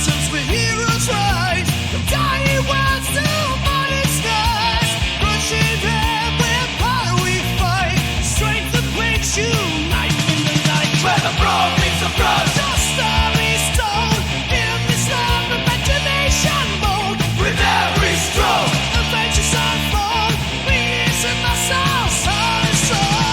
Since we're heroes rise, the dying world's new mighty skies. Crushing head with power we fight. Strength that breaks unite in the night. Where the brawn meets the brawn. The story told in this land of imagination mode. With every stroke, adventures unfold. Minis-N-Muscles, heart and soul.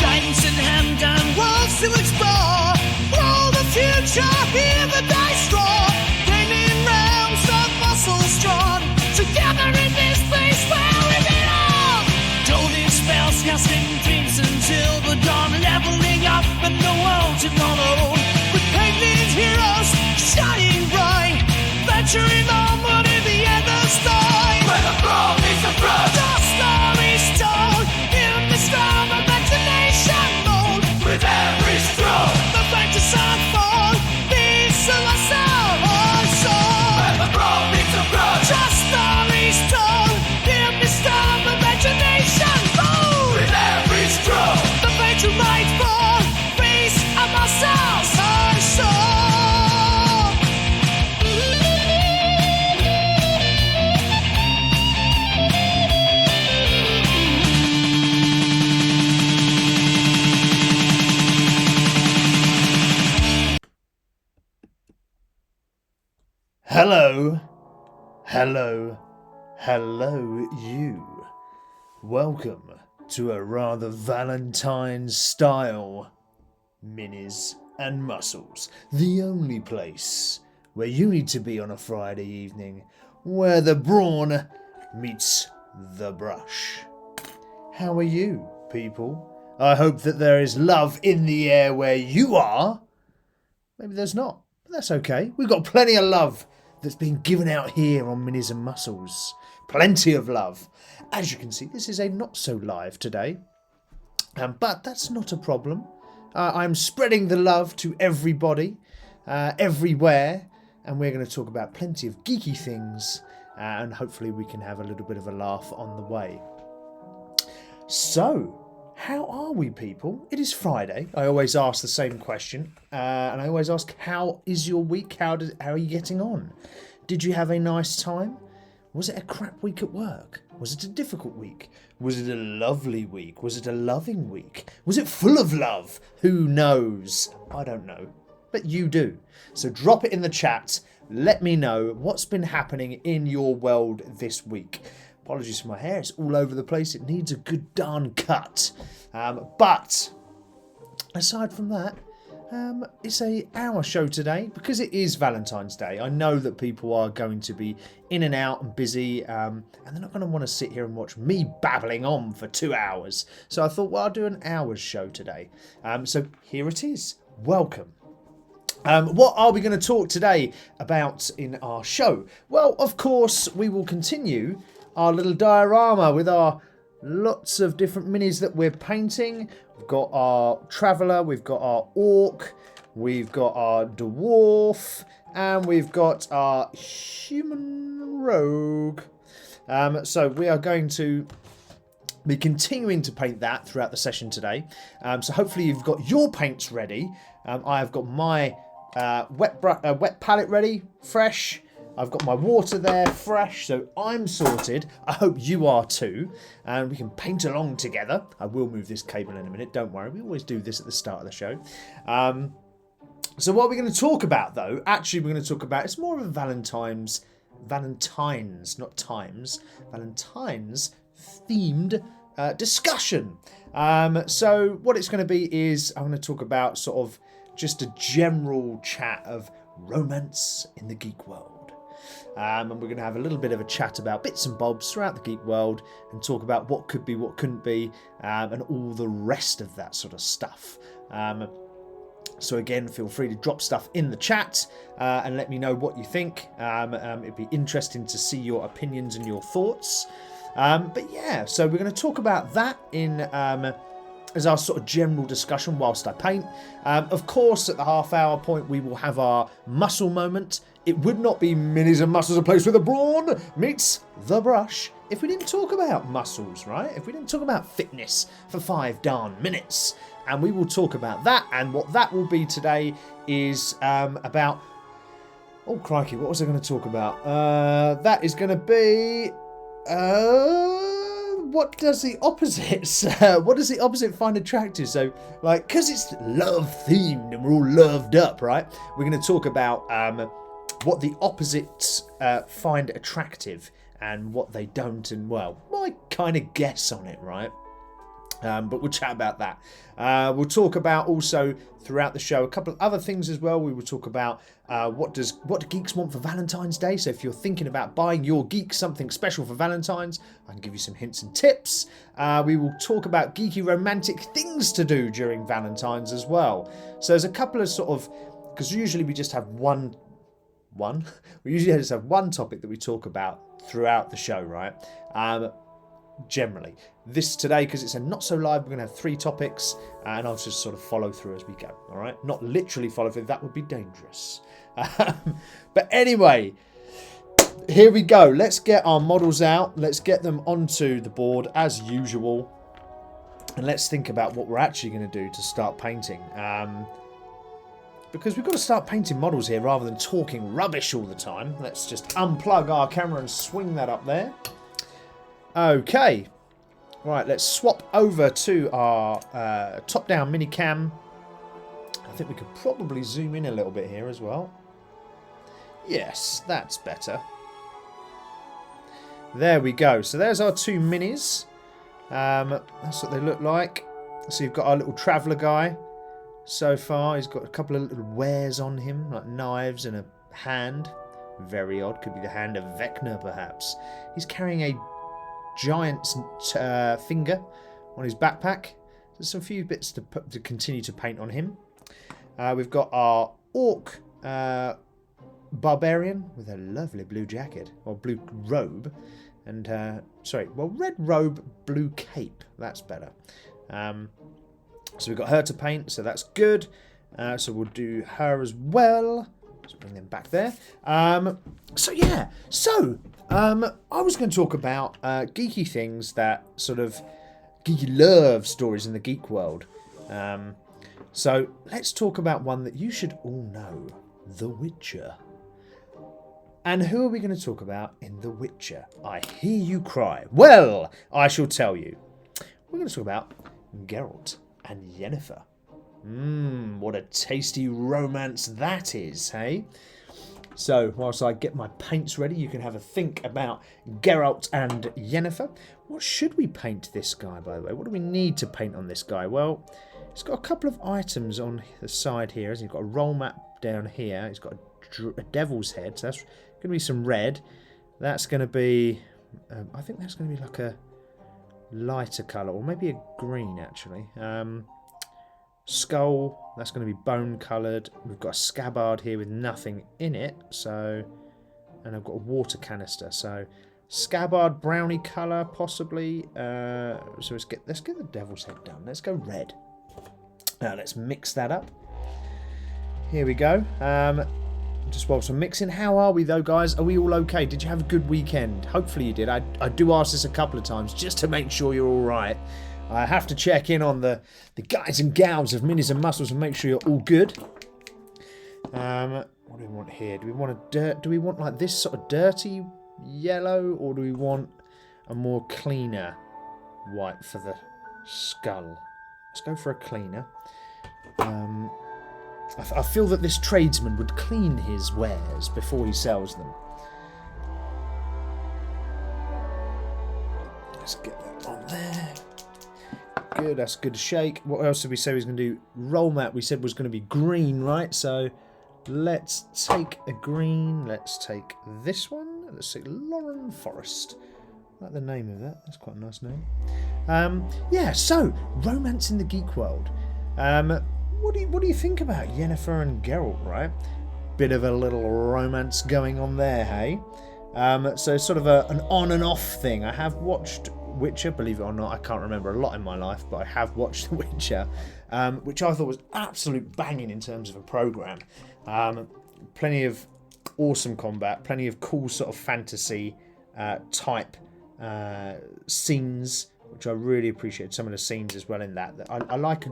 Guidance in hand and worlds to explore. Roll the future, hear the dice roar. Gaming realms of muscles drawn. Together in this place where we belong. Golden spells casting dreams until the dawn. Leveling up and the world to follow. With painted heroes shining bright. Venturing onward in the endless night. Where the brawn meets the brawn. The story's told in this storm of imagination mode. With every stroke, the vengeance unfold. Minis-N-Muscles, heart and soul. Where the brawn meets the brawn. The story's told in this storm of imagination mode. With every stroke, the vengeance might fall. Minis-N-Muscles, heart and soul. Hello, hello, hello you. Welcome to a rather Valentine's style Minis-N-Muscles, the only place where you need to be on a Friday evening, where the brawn meets the brush. How are you, people? I hope that there is love in the air where you are. Maybe there's not, but that's okay. We've got plenty of love that's been given out here on Minis-N-Muscles. Plenty of love. As you can see, this is a not so live today, but that's not a problem. I'm spreading the love to everybody, everywhere, and we're going to talk about plenty of geeky things, and hopefully we can have a little bit of a laugh on the way. So, how are we, people? It is Friday. I always ask the same question, and I always ask, how is your week? How are you getting on? Did you have a nice time? Was it a crap week at work? Was it a difficult week? Was it a lovely week? Was it a loving week? Was it full of love? Who knows? I don't know, but you do. So drop it in the chat. Let me know what's been happening in your world this week. Apologies for my hair, it's all over the place. It needs a good darn cut. But aside from that, it's our show today because it is Valentine's Day. I know that people are going to be in and out and busy, and they're not going to want to sit here and watch me babbling on for 2 hours. So I thought, well, I'll do an hour's show today. So here it is. Welcome. What are we going to talk today about in our show? Well, of course, we will continue our little diorama with our lots of different minis that we're painting. We've got our traveller, we've got our orc, we've got our dwarf, and we've got our human rogue. So we are going to be continuing to paint that throughout the session today. So hopefully you've got your paints ready. I have got my wet palette ready, fresh. I've got my water there, fresh, so I'm sorted. I hope you are too, and we can paint along together. I will move this cable in a minute, don't worry. We always do this at the start of the show. So what we're going to talk about, though, actually we're going to talk about, it's more of a Valentine's, not times, Valentine's themed discussion. So what it's going to be is I'm going to talk about sort of just a general chat of romance in the geek world. And we're going to have a little bit of a chat about bits and bobs throughout the geek world and talk about what could be, what couldn't be, and all the rest of that sort of stuff. So again, feel free to drop stuff in the chat and let me know what you think. It'd be interesting to see your opinions and your thoughts. But yeah, so we're going to talk about that in as our sort of general discussion whilst I paint. Of course, at the half-hour point, we will have our muscle moment. it would not be Minis and Muscles, a place where the brawn meets the brush, if we didn't talk about muscles, right? If we didn't talk about fitness for 5 darn minutes. And we will talk about that, and what that will be today is about... Oh, crikey, what was I going to talk about? That is going to be... what does the opposite find attractive? So, like, because it's love-themed and we're all loved up, right? We're going to talk about what the opposites find attractive and what they don't, and, well, my kind of guess on it, right? But we'll chat about that. We'll talk about also throughout the show a couple of other things as well. We will talk about what do geeks want for Valentine's Day. So if you're thinking about buying your geek something special for Valentine's, I can give you some hints and tips. We will talk about geeky romantic things to do during Valentine's as well. So there's a couple of sort of, because usually we just have one. We usually just have one topic that we talk about throughout the show, right? Generally. This today, because it's a not so live, we're going to have 3 topics, and I'll just sort of follow through as we go, all right? Not literally follow through, that would be dangerous. But anyway, here we go. Let's get our models out. Let's get them onto the board as usual, and let's think about what we're actually going to do to start painting. Because we've got to start painting models here rather than talking rubbish all the time. Let's just unplug our camera and swing that up there. Okay, right, let's swap over to our top-down mini cam. I think we could probably zoom in a little bit here as well. Yes, that's better. There we go. So there's our 2 minis. That's what they look like. So you've got our little traveller guy. So far, he's got a couple of little wares on him, like knives and a hand. Very odd. Could be the hand of Vecna, perhaps. He's carrying a giant's finger on his backpack. There's a few bits to continue to paint on him. We've got our orc barbarian with a lovely blue jacket, or blue robe, and red robe, blue cape. That's better. So we've got her to paint, so that's good. So we'll do her as well. Let's bring them back there. I was going to talk about geeky things that sort of geeky love stories in the geek world. So let's talk about one that you should all know, The Witcher. And who are we going to talk about in The Witcher? I hear you cry. Well, I shall tell you. We're going to talk about Geralt and Yennefer. What a tasty romance that is, hey? So, whilst I get my paints ready, you can have a think about Geralt and Yennefer. What should we paint this guy, by the way? What do we need to paint on this guy? Well, he's got a couple of items on the side here. He's got a roll map down here. He's got a devil's head, so that's going to be some red. That's going to be... I think that's going to be like a lighter colour, or maybe a green, actually. Skull, that's going to be bone coloured. We've got a scabbard here with nothing in it, so, and I've got a water canister, so scabbard brownie colour possibly. So let's get the devil's head done. Let's go red. Now let's mix that up. Here we go. Just while some mixing. How are we though, guys? Are we all okay? Did you have a good weekend? Hopefully you did. I do ask this a couple of times just to make sure you're all right. I have to check in on the guys and gals of Minis and Muscles and make sure you're all good. What do we want here? Do we want like this sort of dirty yellow, or do we want a more cleaner white for the skull? Let's go for a cleaner. I feel that this tradesman would clean his wares before he sells them. Let's get that on there. Good, that's good to shake. What else did we say we was going to do? Roll mat we said was going to be green, right? So let's take a green. Let's take this one. Let's take Lauren Forest. I like the name of that. That's quite a nice name. Yeah, so romance in the geek world. What do you think about Yennefer and Geralt, right? Bit of a little romance going on there, hey? So sort of an on and off thing. I have watched Witcher, believe it or not. I can't remember a lot in my life, but I have watched The Witcher, which I thought was absolute banging in terms of a programme. Plenty of Awesome combat, plenty of cool sort of fantasy type scenes, which I really appreciated. Some of the scenes as well in that. I like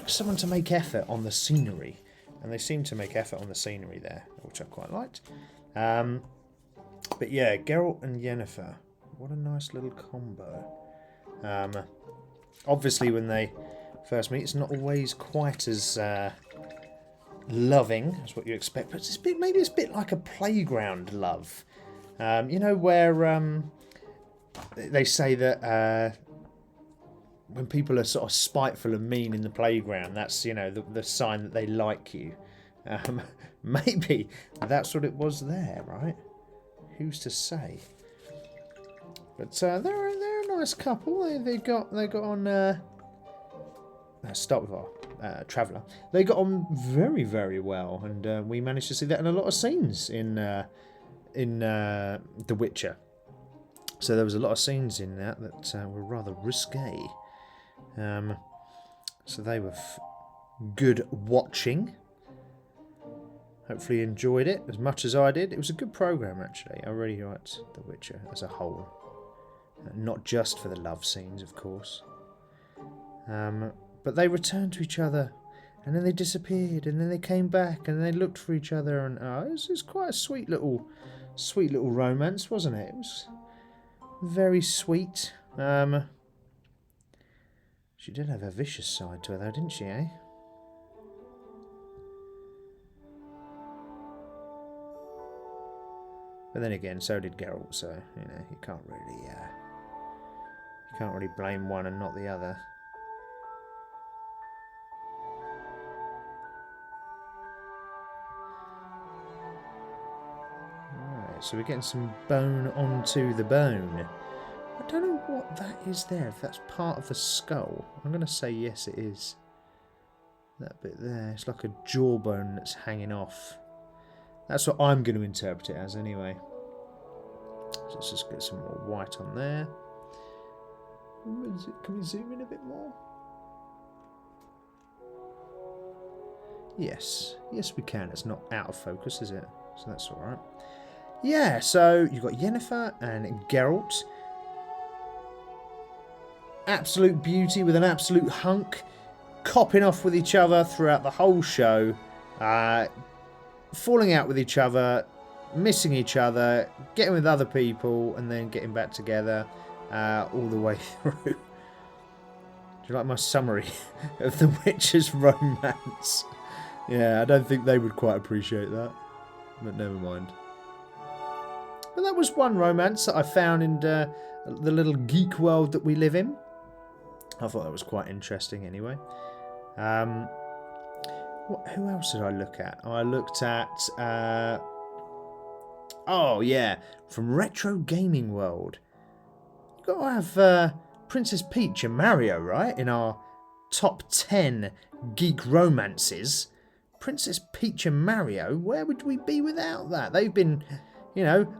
someone to make effort on the scenery, and they seem to make effort on the scenery there, which I quite liked. But yeah, Geralt and Yennefer, what a nice little combo. Obviously, when they first meet, it's not always quite as loving as what you expect, but maybe it's a bit like a playground love. You know, where they say that when people are sort of spiteful and mean in the playground, that's, you know, the sign that they like you. Maybe that's what it was there, right? Who's to say? But they're a nice couple. They got on. Let's start with our traveller. They got on very, very well, and we managed to see that in a lot of scenes in The Witcher. So there was a lot of scenes in that were rather risque. So they were good watching. Hopefully you enjoyed it as much as I did. It was a good program, actually. I really liked The Witcher as a whole. Not just for the love scenes, of course. But they returned to each other, and then they disappeared, and then they came back, and they looked for each other, and it was quite a sweet little romance, wasn't it? It was very sweet. She did have a vicious side to her, though, didn't she, eh? But then again, so did Geralt, so, you know, you can't really blame one and not the other. Alright, so we're getting some bone onto the bone. I don't know what that is there, if that's part of the skull. I'm going to say yes, it is. That bit there, it's like a jawbone that's hanging off. That's what I'm going to interpret it as, anyway. So let's just get some more white on there. Can we zoom in a bit more? Yes. Yes, we can. It's not out of focus, is it? So that's alright. Yeah, so you've got Yennefer and Geralt. Absolute beauty with an absolute hunk. Copping off with each other throughout the whole show. Falling out with each other, missing each other, getting with other people, and then getting back together all the way through. Do you like my summary of The Witcher's romance? Yeah, I don't think they would quite appreciate that, but never mind. But that was one romance that I found in the little geek world that we live in. I thought that was quite interesting anyway. Who else did I look at? I looked at... oh, yeah. From Retro Gaming World. You've got to have Princess Peach and Mario, right? In our top 10 geek romances. Princess Peach and Mario, where would we be without that? They've been, you know...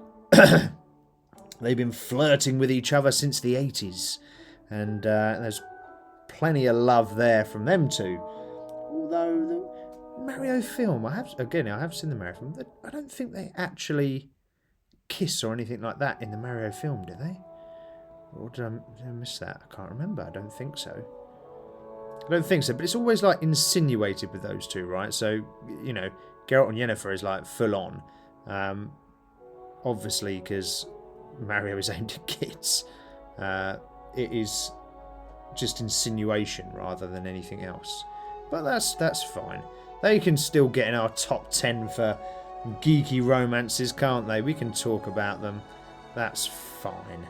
they've been flirting with each other since the 80s. And there's plenty of love there from them two. Although... Mario film, I have seen the Mario film. I don't think they actually kiss or anything like that in the Mario film, do they? Or did I miss that? I can't remember. I don't think so. But it's always like insinuated with those two, right? So, you know, Geralt and Yennefer is like full on. Obviously, because Mario is aimed at kids. It is just insinuation rather than anything else. But that's fine. They can still get in our top 10 for geeky romances, can't they? We can talk about them. That's fine.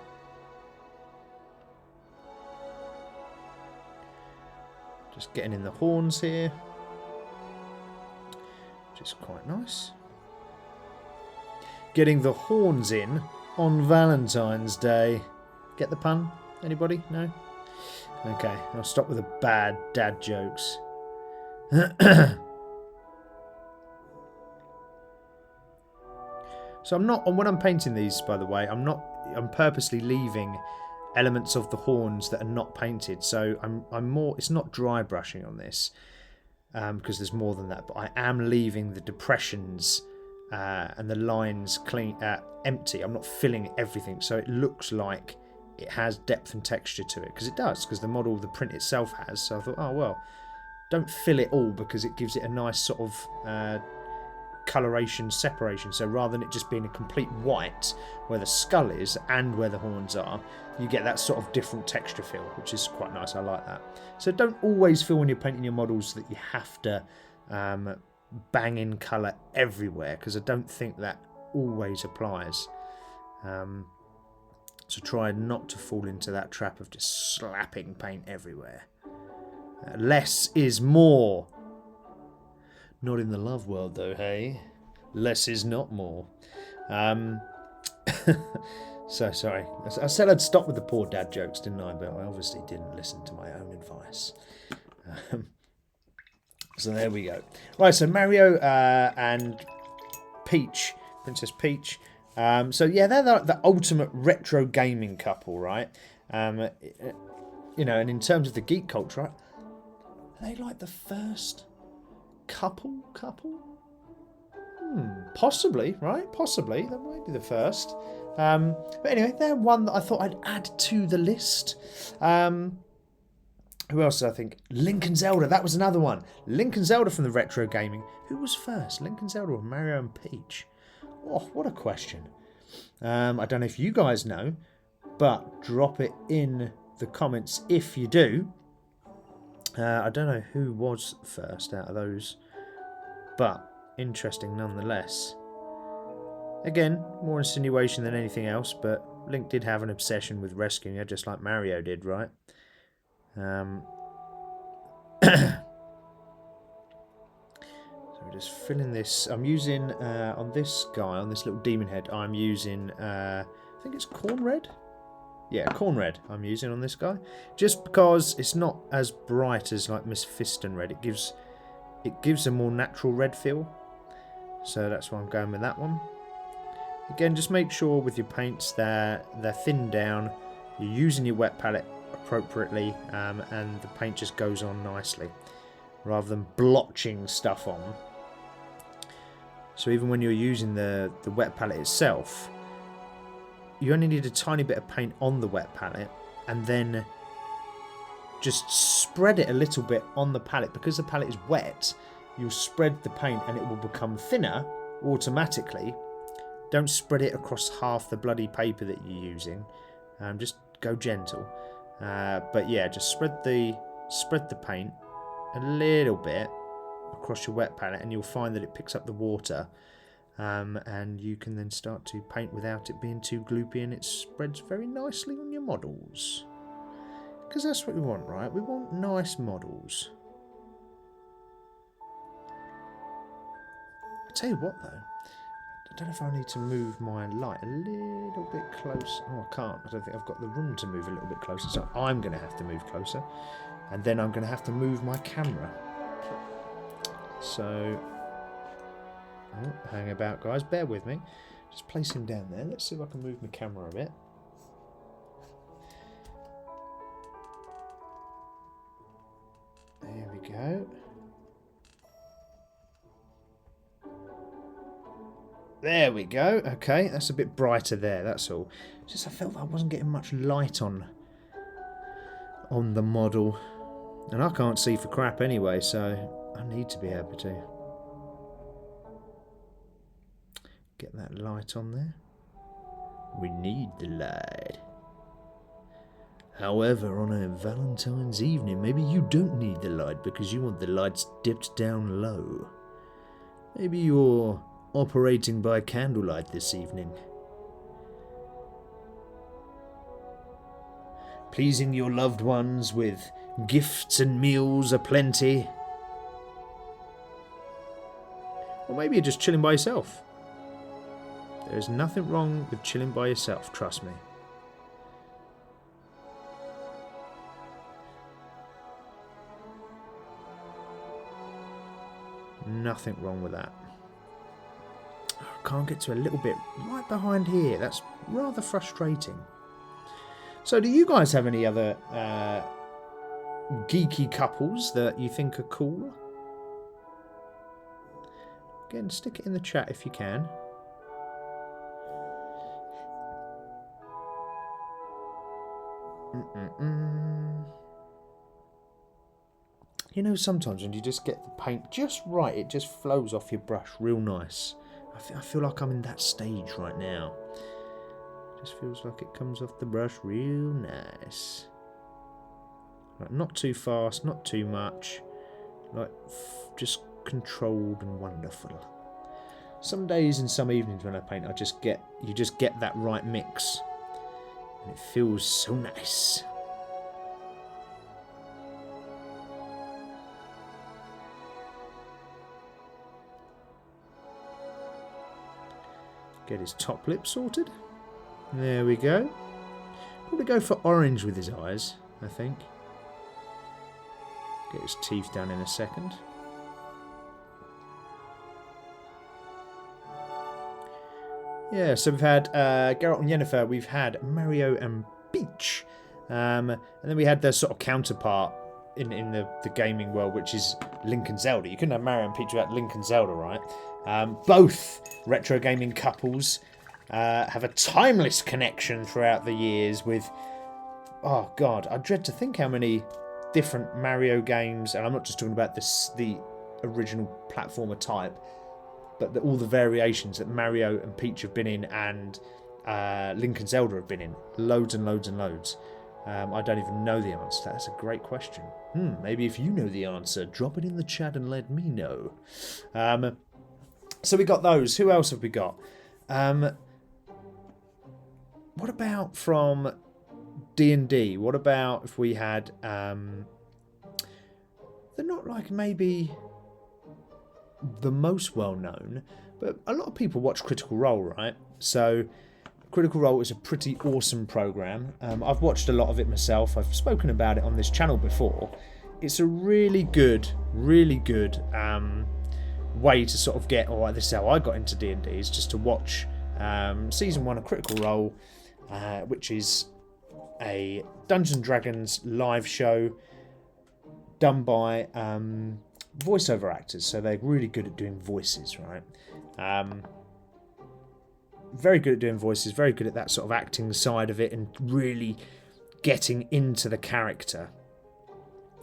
Just getting in the horns here. Which is quite nice. Getting the horns in on Valentine's Day. Get the pun? Anybody? No? Okay, I'll stop with the bad dad jokes. So I'm not, when I'm painting these, by the way, I'm purposely leaving elements of the horns that are not painted. So I'm more, it's not dry brushing on this, because there's more than that, but I am leaving the depressions and the lines clean, empty. I'm not filling everything, so it looks like it has depth and texture to it, because it does, because the model, the print itself has. So I thought, oh well, don't fill it all, because it gives it a nice sort of coloration separation. So rather than it just being a complete white where the skull is and where the horns are, you get that sort of different texture feel, which is quite nice. I like that. So don't always feel when you're painting your models that you have to bang in colour everywhere, because I don't think that always applies. So try not to fall into that trap of just slapping paint everywhere. Less is more. Not in the love world though, hey? Less is not more. So sorry. I said I'd stop with the poor dad jokes, didn't I? But I obviously didn't listen to my own advice. So there we go. Right, so Mario and Peach, Princess Peach. So yeah, they're the ultimate retro gaming couple, right? You know, and in terms of the geek culture, are they like the first couple? Possibly, right? Possibly. That might be the first. But anyway, they're one that I thought I'd add to the list. Who else did I think? Link and Zelda. That was another one. Link and Zelda from the retro gaming. Who was first? Link and Zelda or Mario and Peach? Oh, what a question. I don't know if you guys know, but drop it in the comments if you do. I don't know who was first out of those, but interesting nonetheless. Again, more insinuation than anything else, but Link did have an obsession with rescuing her, just like Mario did, right? So we're just filling this. I'm using, on this guy, on this little demon head, I'm using, I think it's corn red? Yeah, corn red I'm using on this guy. Just because it's not as bright as like Miss Fiston red. It gives a more natural red feel. So that's why I'm going with that one. Again, just make sure with your paints they're thinned down. You're using your wet palette appropriately, and the paint just goes on nicely, rather than blotching stuff on. So even when you're using the wet palette itself, you only need a tiny bit of paint on the wet palette, and then just spread it a little bit on the palette. Because the palette is wet, you'll spread the paint and it will become thinner automatically. Don't spread it across half the bloody paper that you're using. Just go gentle. But yeah, just spread the paint a little bit across your wet palette, and you'll find that it picks up the water, and you can then start to paint without it being too gloopy, and it spreads very nicely on your models. Because that's what we want, right? We want nice models. I tell you what though, I don't know if I need to move my light a little bit close. Oh, I can't. I don't think I've got the room to move a little bit closer. So I'm going to have to move closer. And then I'm going to have to move my camera. So, oh, hang about, guys. Bear with me. Just place him down there. Let's see if I can move my camera a bit. There we go. There we go. Okay, that's a bit brighter there, that's all. It's just I felt that I wasn't getting much light on the model. And I can't see for crap anyway, so I need to be able to get that light on there. We need the light. However, on a Valentine's evening, maybe you don't need the light because you want the lights dipped down low. Maybe you're operating by candlelight this evening, pleasing your loved ones with gifts and meals aplenty. Or maybe you're just chilling by yourself. There is nothing wrong with chilling by yourself, trust me. Nothing wrong with that. I can't get to a little bit right behind here. That's rather frustrating. So do you guys have any other geeky couples that you think are cool? Again, stick it in the chat if you can. You know, sometimes when you just get the paint just right, it just flows off your brush real nice. I feel like I'm in that stage right now. Just feels like it comes off the brush real nice. Like, not too fast, not too much. Like, just controlled and wonderful. Some days and some evenings when I paint, you just get that right mix. And it feels so nice. Get his top lip sorted. There we go. Probably go for orange with his eyes, I think. Get his teeth done in a second. Yeah, so we've had Geralt and Yennefer, we've had Mario and Peach. And then we had their sort of counterpart in the gaming world, which is Link and Zelda. You couldn't have Mario and Peach without Link and Zelda, right? Both retro gaming couples have a timeless connection throughout the years with... Oh, God, I dread to think how many different Mario games, and I'm not just talking about the original platformer type, but all the variations that Mario and Peach have been in and Link and Zelda have been in. Loads and loads and loads. I don't even know the answer. That's a great question. Maybe if you know the answer, drop it in the chat and let me know. So we got those. Who else have we got? What about from D&D? What about if we had... they're not like maybe the most well-known, but a lot of people watch Critical Role, right? So Critical Role is a pretty awesome program. I've watched a lot of it myself. I've spoken about it on this channel before. It's a really good way to sort of get, or this is how I got into D&D, is just to watch Season 1 of Critical Role, which is a Dungeons & Dragons live show done by voiceover actors, so they're really good at doing voices, right? Very good at doing voices, very good at that sort of acting side of it and really getting into the character.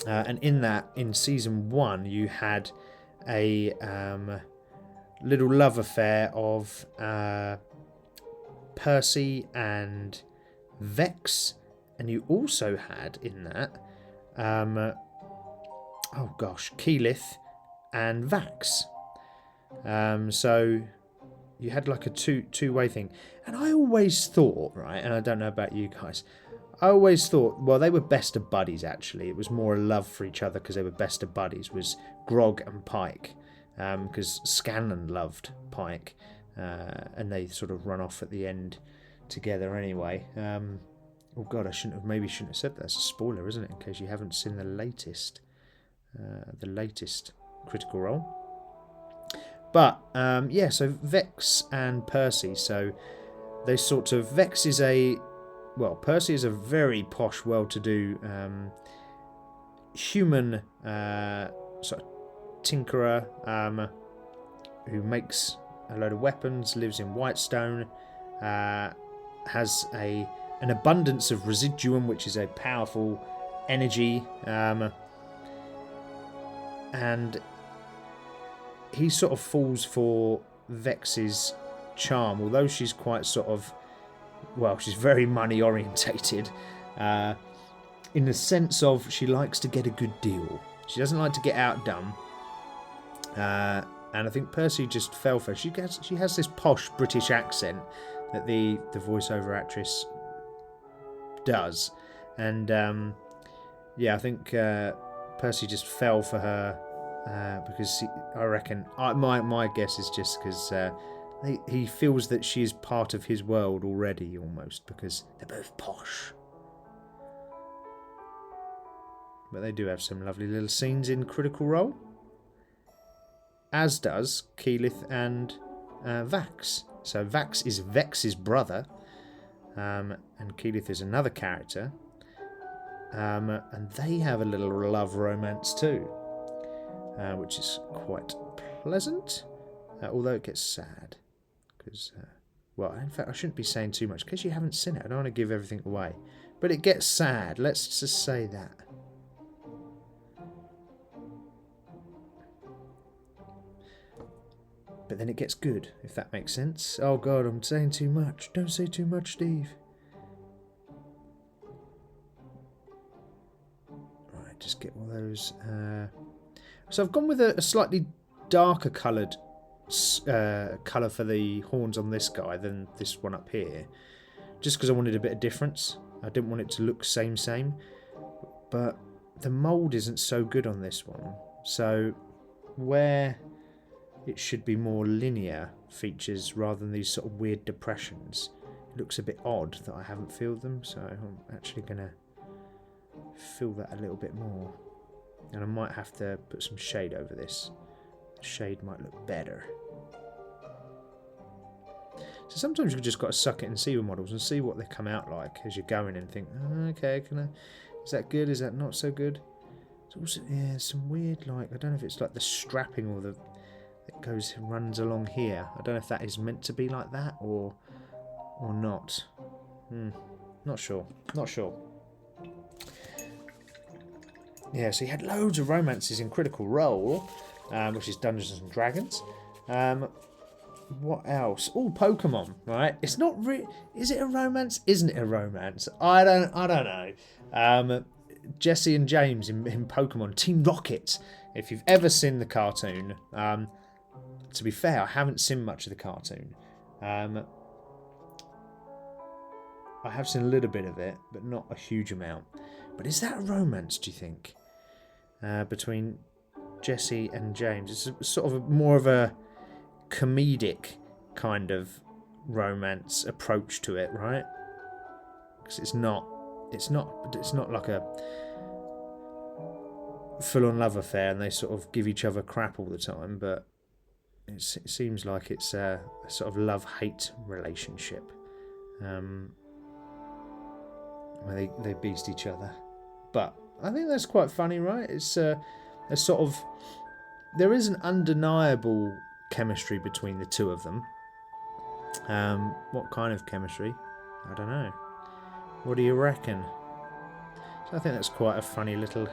And in Season 1, you had a little love affair of Percy and Vex, and you also had in that Keyleth and Vax. So you had like a two-way thing. And I always thought, right, and I don't know about you guys, I always thought, well, they were best of buddies, actually. It was more a love for each other because they were best of buddies, was Grog and Pike. Because Scanlan loved Pike. And they sort of run off at the end together anyway. Oh, God, I shouldn't have said that. That's a spoiler, isn't it? In case you haven't seen the latest Critical Role. But, yeah, so Vex and Percy, so they sort of... Percy is a very posh, well-to-do human sort of tinkerer who makes a load of weapons, lives in Whitestone, has an abundance of residuum, which is a powerful energy, and he sort of falls for Vex's charm, although she's quite sort of... Well, she's very money orientated in the sense of she likes to get a good deal. She doesn't like to get outdone. And I think Percy just fell for her. She has this posh British accent that the voiceover actress does. And yeah, I think Percy just fell for her because I reckon... My guess is just because... he feels that she is part of his world already, almost, because they're both posh. But they do have some lovely little scenes in Critical Role. As does Keyleth and Vax. So Vax is Vex's brother, and Keyleth is another character. And they have a little love romance too, which is quite pleasant. Although it gets sad. Because, well, in fact, I shouldn't be saying too much. Because you haven't seen it, I don't want to give everything away. But it gets sad. Let's just say that. But then it gets good, if that makes sense. Oh God, I'm saying too much. Don't say too much, Steve. Right, just get all those. So I've gone with a slightly darker coloured colour for the horns on this guy than this one up here. Just because I wanted a bit of difference. I didn't want it to look same. But the mould isn't so good on this one. So where it should be more linear features rather than these sort of weird depressions, it looks a bit odd that I haven't filled them. So I'm actually going to fill that a little bit more. And I might have to put some shade over this. The shade might look better. So sometimes you've just got to suck it and see with models and see what they come out like as you're going and think, oh, okay, is that good? Is that not so good? It's also, yeah, some weird, like, I don't know if it's like the strapping or that runs along here. I don't know if that is meant to be like that or not. Not sure. Yeah, so you had loads of romances in Critical Role, which is Dungeons and Dragons. What else? Oh, Pokemon, right? It's not is it a romance? Isn't it a romance? I don't know. Jesse and James in Pokemon Team Rocket. If you've ever seen the cartoon, to be fair, I haven't seen much of the cartoon. I have seen a little bit of it, but not a huge amount. But is that a romance, do you think? Between Jesse and James. It's sort of more of a comedic kind of romance approach to it, right? Because it's not like a full-on love affair and they sort of give each other crap all the time, but it seems like it's a sort of love-hate relationship where they beast each other. But I think that's quite funny, right? It's a sort of, there is an undeniable chemistry between the two of them. What kind of chemistry? I don't know. What do you reckon? So I think that's quite a funny little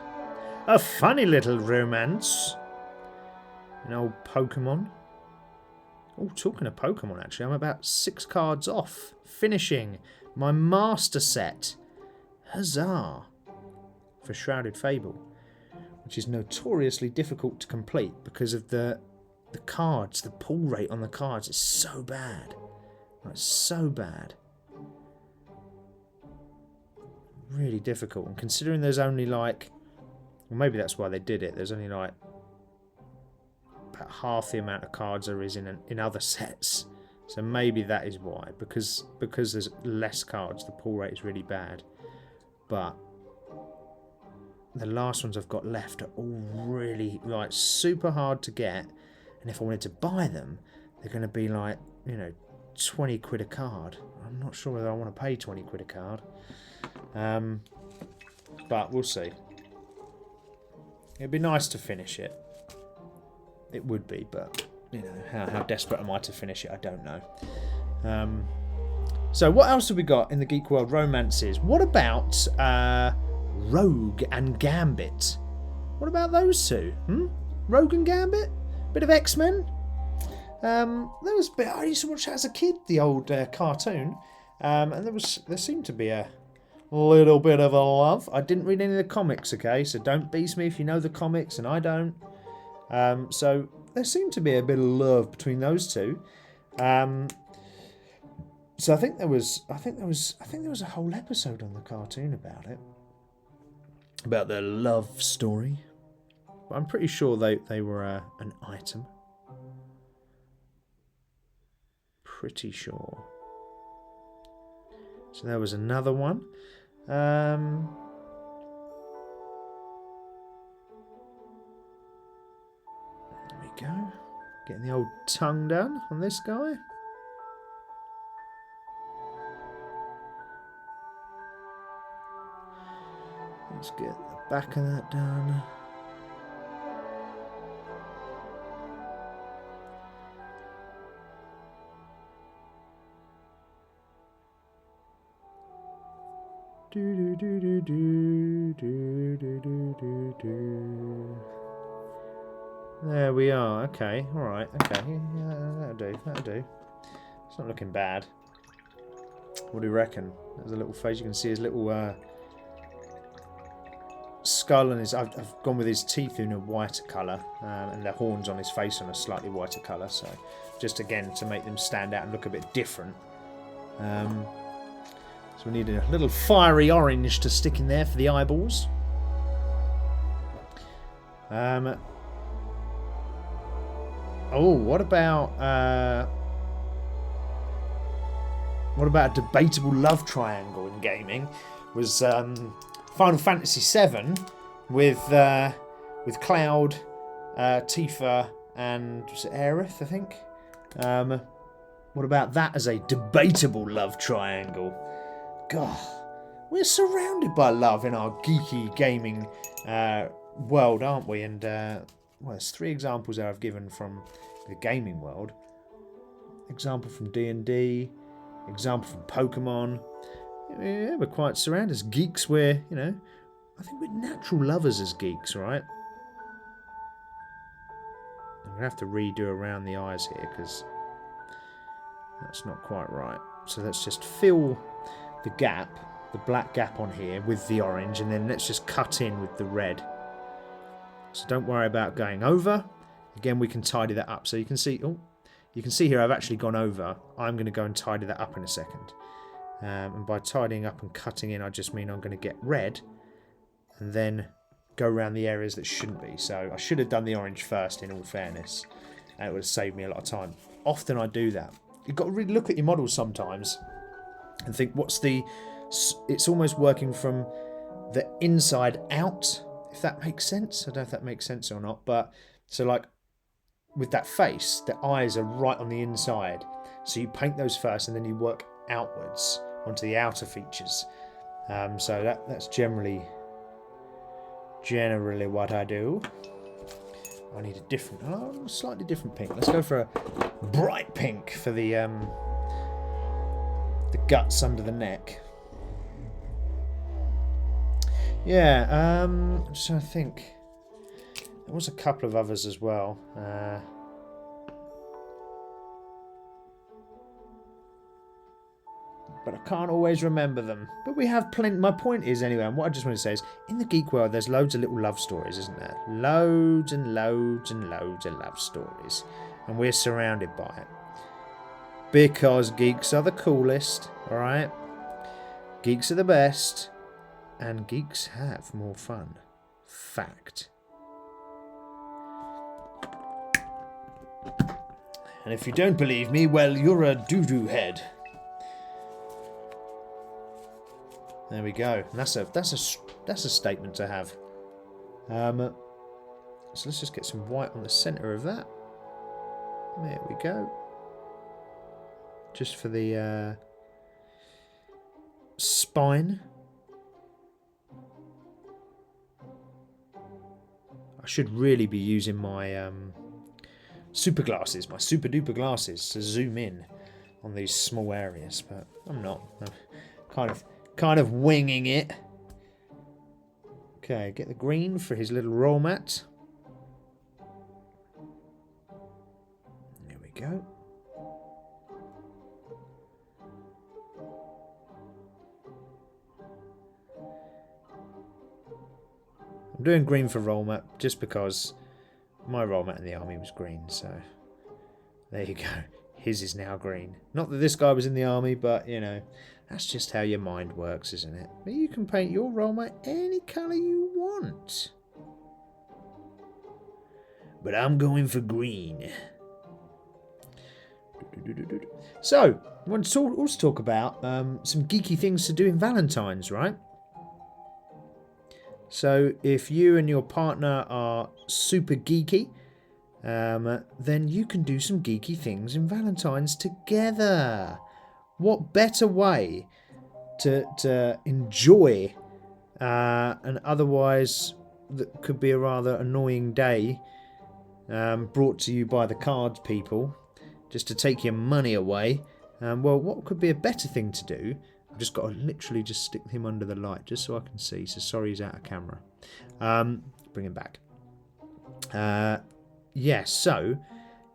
romance. An old Pokemon. Oh, talking of Pokemon, actually, I'm about 6 cards off finishing my master set. Huzzah! For Shrouded Fable, which is notoriously difficult to complete because of the cards. The pull rate on the cards is so bad. It's so bad. Really difficult. And considering there's only like, well, maybe that's why they did it. There's only like about half the amount of cards there is in other sets. So maybe that is why. Because there's less cards, the pull rate is really bad. But the last ones I've got left are all really like super hard to get. And if I wanted to buy them, they're going to be like, 20 quid a card. I'm not sure whether I want to pay 20 quid a card. But we'll see. It'd be nice to finish it. It would be, but how desperate am I to finish it? I don't know. So what else have we got in the Geek World romances? What about Rogue and Gambit? What about those two? Rogue and Gambit? Bit of X-Men? There was a bit, I used to watch that as a kid, the old cartoon, and there seemed to be a little bit of a love. I didn't read any of the comics, okay, so don't beast me if you know the comics and I don't. So there seemed to be a bit of love between those two. So I think there was a whole episode on the cartoon about it, about their love story. But I'm pretty sure they were an item. Pretty sure. So there was another one. There we go. Getting the old tongue done on this guy. Let's get the back of that done. Do, do, do, do, do, do, do, do, do. There we are. Okay, alright, okay. Yeah, that'll do, that'll do. It's not looking bad. What do you reckon? There's a little face. You can see his little skull, and his. I've gone with his teeth in a whiter colour, and the horns on his face on a slightly whiter colour. So, just again to make them stand out and look a bit different. So we need a little fiery orange to stick in there for the eyeballs. Oh, what about a debatable love triangle in gaming? Was Final Fantasy VII with Cloud, Tifa, and was it Aerith, I think? What about that as a debatable love triangle? God, we're surrounded by love in our geeky gaming world, aren't we? And well, there's 3 examples there I've given from the gaming world. Example from D&D. Example from Pokemon. Yeah, we're quite surrounded as geeks. We're, you know, I think we're natural lovers as geeks, right? I'm going to have to redo around the eyes here because that's not quite right. So let's just fill the gap, the black gap on here with the orange, and then let's just cut in with the red. So don't worry about going over. Again, we can tidy that up. So you can see, oh, you can see here I've actually gone over. I'm going to go and tidy that up in a second. And by tidying up and cutting in, I just mean I'm going to get red and then go around the areas that shouldn't be. So I should have done the orange first, in all fairness, and it would have saved me a lot of time. Often I do that. You've got to really look at your models sometimes and think, what's the... It's almost working from the inside out, if that makes sense. I don't know if that makes sense or not, but so like with that face, the eyes are right on the inside. So you paint those first and then you work outwards onto the outer features. So that's generally what I do. I need a different, slightly different pink. Let's go for a bright pink for the guts under the neck. Yeah, I'm just trying to think. There was a couple of others as well. But I can't always remember them. But we have plenty. My point is, anyway, and what I just want to say is, in the geek world, there's loads of little love stories, isn't there? Loads and loads and loads of love stories. And we're surrounded by it. Because geeks are the coolest, alright? Geeks are the best. And geeks have more fun. Fact. And if you don't believe me, well, you're a doo-doo head. There we go. And that's a statement to have. So let's just get some white on the centre of that. There we go. Just for the spine. I should really be using my super glasses, my super duper glasses, to zoom in on these small areas, but I'm not. I'm kind of winging it. Okay, get the green for his little roll mat. There we go. I'm doing green for roll mat just because my roll mat in the army was green, so there you go. His is now green. Not that this guy was in the army, but you know, that's just how your mind works, isn't it? But you can paint your roll mat any colour you want. But I'm going for green. So, I want to also talk about some geeky things to do in Valentine's, right? So if you and your partner are super geeky, then you can do some geeky things in Valentine's together. What better way to enjoy an otherwise that could be a rather annoying day brought to you by the cards people, just to take your money away. Well, what could be a better thing to do I've just got to literally just stick him under the light just so I can see. So sorry he's out of camera. Bring him back. Yeah, so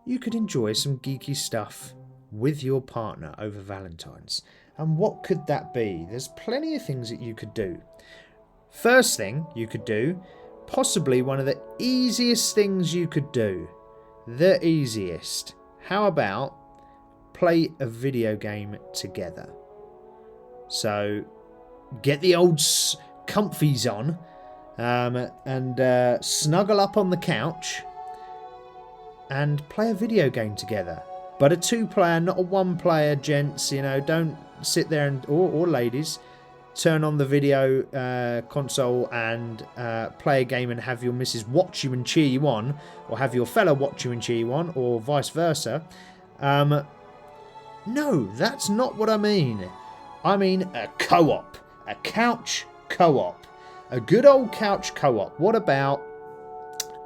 you could enjoy some geeky stuff with your partner over Valentine's. And what could that be? There's plenty of things that you could do. First thing you could do, possibly one of the easiest things you could do. The easiest. How about play a video game together? So get the old comfies on and snuggle up on the couch and play a video game together. But a 2-player, not a 1-player, gents. You know, don't sit there and or ladies turn on the video console and play a game and have your missus watch you and cheer you on, or have your fella watch you and cheer you on, or vice versa. No, that's not what I mean. I mean a co-op, a couch co-op, a good old couch co-op. What about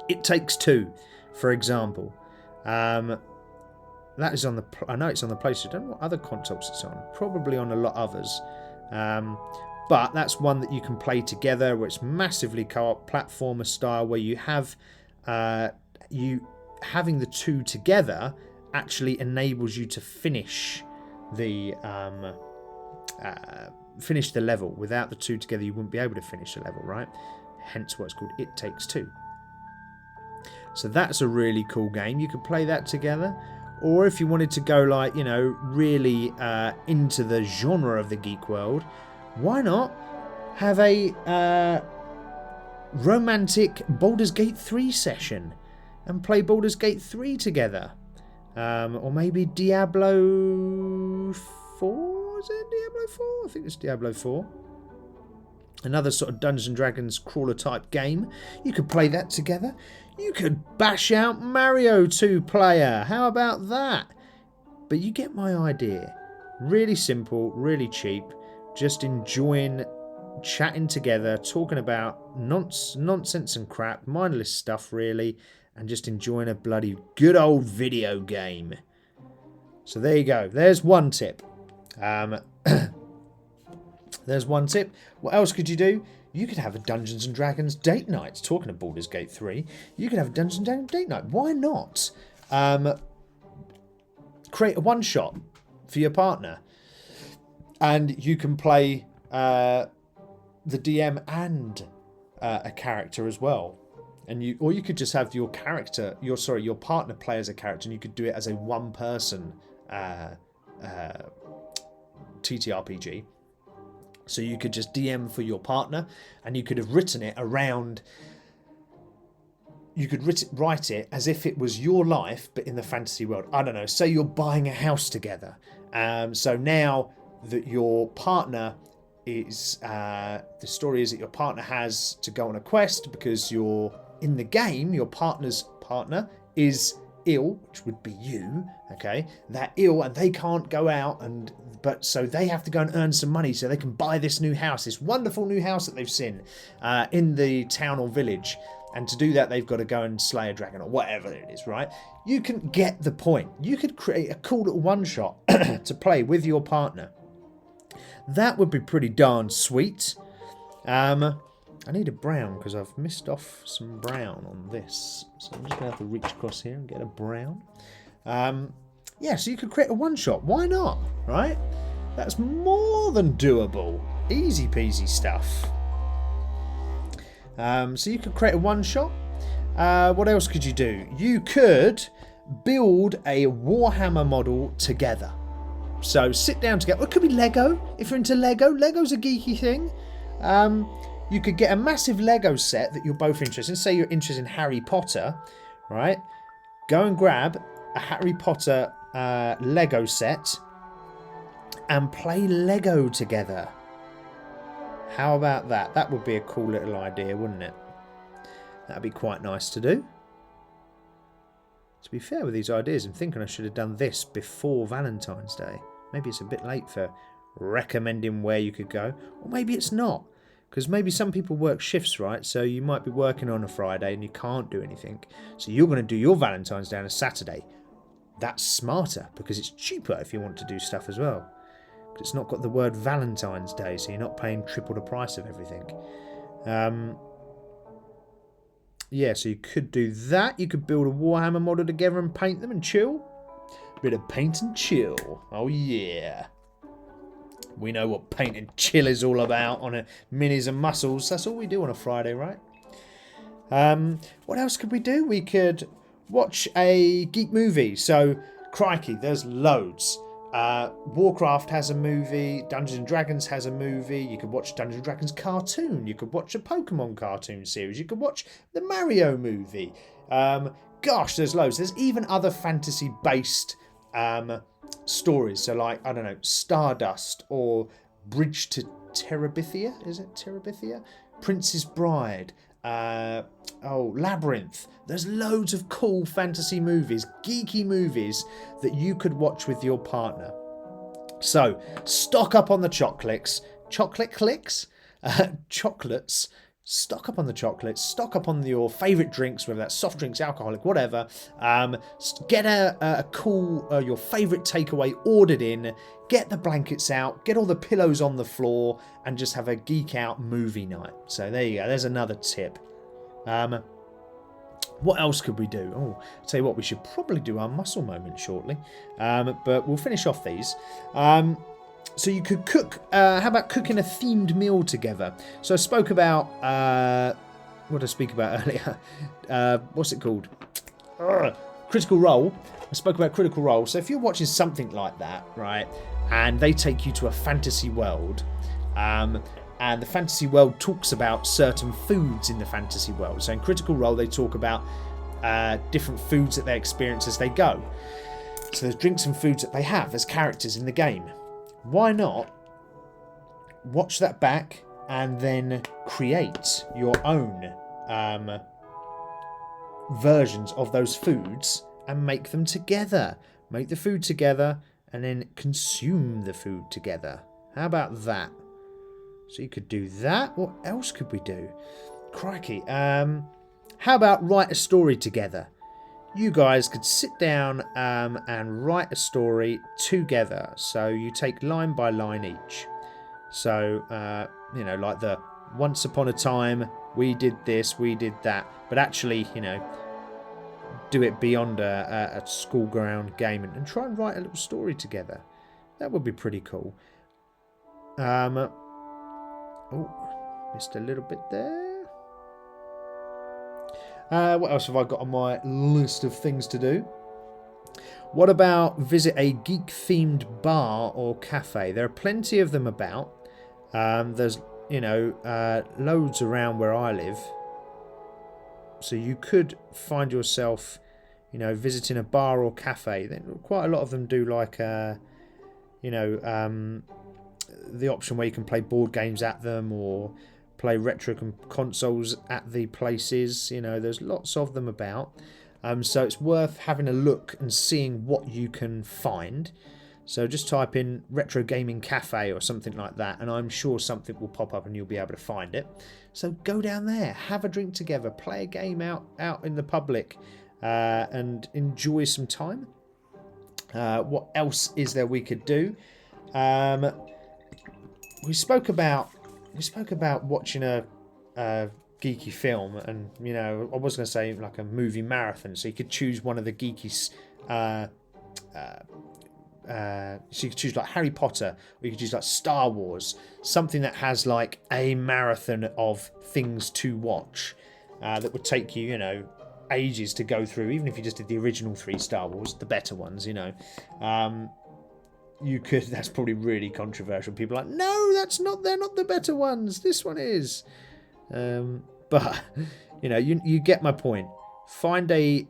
It Takes Two, for example? That is on the. I know it's on the PlayStation. I don't know what other consoles it's on. Probably on a lot of others. But that's one that you can play together, where it's massively co-op, platformer style, where you have having the two together actually enables you to finish the level. Without the two together, you wouldn't be able to finish the level, right? Hence why it's called It Takes Two. So that's a really cool game. You could play that together. Or if you wanted to go like, you know, really into the genre of the geek world, why not have a romantic Baldur's Gate 3 session and play Baldur's Gate 3 together? Or maybe Diablo 4? Is it Diablo 4? I think it's Diablo 4. Another sort of Dungeons and Dragons crawler type game. You could play that together. You could bash out Mario 2-player. How about that? But you get my idea. Really simple, really cheap. Just enjoying chatting together, talking about nonsense and crap, mindless stuff really, and just enjoying a bloody good old video game. So there you go. There's one tip. There's one tip. What else could you do? You could have a Dungeons and Dragons date night. Talking of Baldur's Gate 3, you could have a Dungeons and Dragons date night. Why not? Create a one-shot for your partner. And you can play the DM and a character as well. Or you could just have your partner play as a character, and you could do it as a one-person TTRPG. So you could just DM for your partner, and you could have written it around. You could write it as if it was your life, but in the fantasy world. I don't know. Say you're buying a house together. So now that your partner is, the story is that your partner has to go on a quest because you're in the game. Your partner's partner is ill, which would be you. Okay, they're ill and they can't go out but so they have to go and earn some money so they can buy this new house, this wonderful new house that they've seen in the town or village. And to do that, they've got to go and slay a dragon or whatever it is, right? You can get the point. You could create a cool little one-shot to play with your partner. That would be pretty darn sweet. I need a brown because I've missed off some brown on this. So I'm just going to have to reach across here and get a brown. Yeah, so you could create a one-shot. Why not, right? That's more than doable. Easy peasy stuff. So you could create a one-shot. What else could you do? You could build a Warhammer model together. So sit down together. Or it could be Lego. If you're into Lego, Lego's a geeky thing. You could get a massive Lego set that you're both interested in. Say you're interested in Harry Potter, right? Go and grab a Harry Potter Lego set and play Lego together. How about that? That would be a cool little idea, wouldn't it? That'd be quite nice to do. To be fair with these ideas, I'm thinking I should have done this before Valentine's Day. Maybe it's a bit late for recommending where you could go. Or maybe it's not. Because maybe some people work shifts, right? So you might be working on a Friday and you can't do anything. So you're going to do your Valentine's Day on a Saturday. That's smarter because it's cheaper if you want to do stuff as well. It's not got the word Valentine's Day, so you're not paying triple the price of everything. Yeah, so you could do that. You could build a Warhammer model together and paint them and chill. Bit of paint and chill. Oh yeah. We know what paint and chill is all about on a Minis-N-Muscles. That's all we do on a Friday, right? What else could we do? We could watch a geek movie. So, crikey, there's loads. Warcraft has a movie. Dungeons and Dragons has a movie. You could watch Dungeons and Dragons cartoon. You could watch a Pokemon cartoon series. You could watch the Mario movie. Gosh, there's loads. There's even other fantasy-based stories. So, like, I don't know, Stardust or Bridge to Terabithia. Is it Terabithia? Prince's Bride. Labyrinth. There's loads of cool fantasy movies, geeky movies that you could watch with your partner. So stock up on the chocolates. Chocolates. Stock up on the chocolates. Stock up on your favourite drinks, whether that's soft drinks, alcoholic, whatever. Get a cool your favourite takeaway ordered in. Get the blankets out. Get all the pillows on the floor, and just have a geek out movie night. So there you go. There's another tip. What else could we do? Oh, I'll tell you what, we should probably do our muscle moment shortly. But we'll finish off these. So you could cook. How about cooking a themed meal together? So I spoke about what did I speak about earlier? What's it called? Critical Role. I spoke about Critical Role. So if you're watching something like that, right, and they take you to a fantasy world, and the fantasy world talks about certain foods in the fantasy world. So in Critical Role, they talk about different foods that they experience as they go. So there's drinks and foods that they have as characters in the game. Why not watch that back and then create your own versions of those foods and make them together. Make the food together and then consume the food together. How about that? So you could do that. What else could we do? Crikey. How about write a story together? You guys could sit down and write a story together. So you take line by line each. So, like the once upon a time, we did this, we did that. But actually, do it beyond a school ground game and try and write a little story together. That would be pretty cool. Missed a little bit there. What else have I got on my list of things to do? What about visit a geek-themed bar or cafe? There are plenty of them about. There's, loads around where I live. So you could find yourself, visiting a bar or cafe. Then quite a lot of them do like, the option where you can play board games at them or play retro consoles at the places. There's lots of them about. So it's worth having a look and seeing what you can find. So just type in retro gaming cafe or something like that, and I'm sure something will pop up and you'll be able to find it. So go down there, have a drink together, play a game out in the public, and enjoy some time. What else is there we could do? We spoke about watching a geeky film, and I was going to say like a movie marathon. So you could choose one of the geeky. So you could choose like Harry Potter, or you could choose like Star Wars, something that has like a marathon of things to watch that would take you, ages to go through. Even if you just did the original 3 Star Wars, the better ones, you could. That's probably really controversial. People are like, no, they're not the better ones. This one is. But you get my point. Find a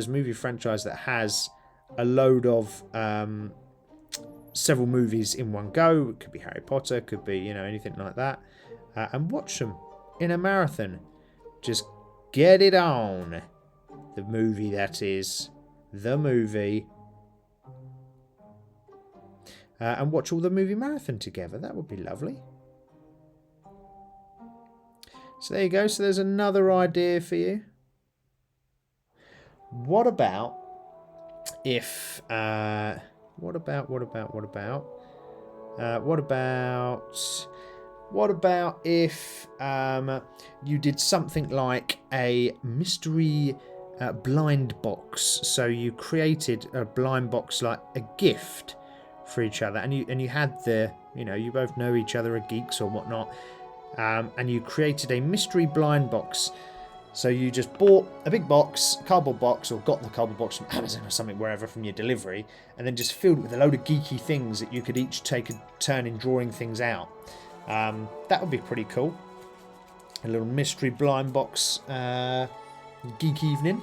movie franchise that has a load of several movies in one go. It could be Harry Potter, could be anything like that, and watch them in a marathon. Just get it on. The movie that is the movie. And watch all the movie marathon together. That would be lovely. So there you go. So there's another idea for you. What about if... What about... What about if you did something like a mystery blind box? So you created a blind box, like a gift for each other, and you had you both know each other are geeks or whatnot, and you created a mystery blind box. So you just bought a big box, cardboard box, or got the cardboard box from Amazon or something, wherever, from your delivery, and then just filled it with a load of geeky things that you could each take a turn in drawing things out. That would be pretty cool. A little mystery blind box geek evening.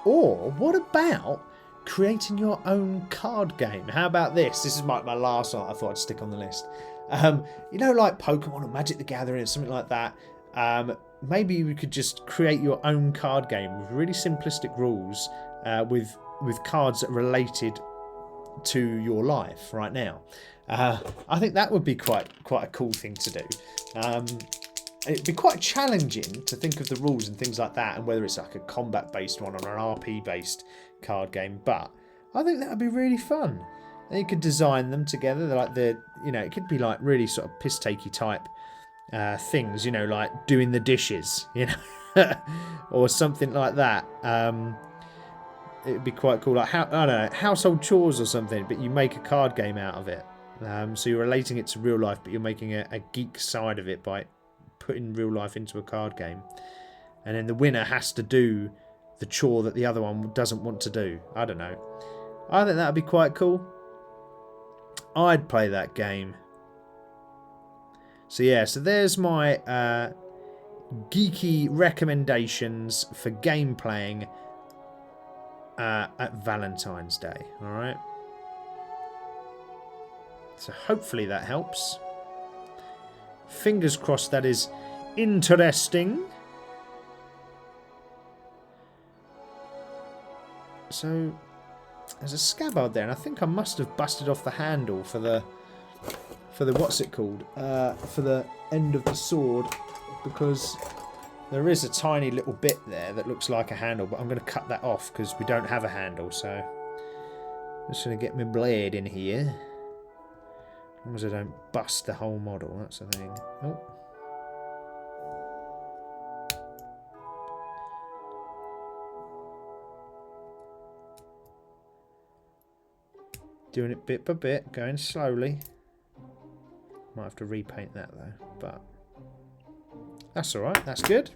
Or what about creating your own card game? How about this? This is my last one I thought I'd stick on the list. Like Pokemon or Magic the Gathering or something like that. Maybe you could just create your own card game with really simplistic rules, with cards that are related to your life right now. I think that would be quite a cool thing to do. It'd be quite challenging to think of the rules and things like that, and whether it's like a combat-based one or an RP-based card game. But I think that would be really fun. And you could design them together. They're like it could be like really sort of piss-takey type things, like doing the dishes, or something like that. It'd be quite cool, like household chores or something, but you make a card game out of it. So you're relating it to real life, but you're making a geek side of it by putting real life into a card game. And then the winner has to do the chore that the other one doesn't want to do. I don't know. I think that'd be quite cool. I'd play that game. So yeah, so there's my geeky recommendations for game playing at Valentine's Day. Alright. So hopefully that helps. Fingers crossed that is interesting. So there's a scabbard there, and I think I must have busted off the handle for the what's it called? For the end of the sword, because there is a tiny little bit there that looks like a handle, but I'm going to cut that off because we don't have a handle. So I'm just going to get my blade in here. As long as I don't bust the whole model, that's the thing. Oh. Doing it bit by bit, going slowly. Might have to repaint that though, but that's alright, that's good.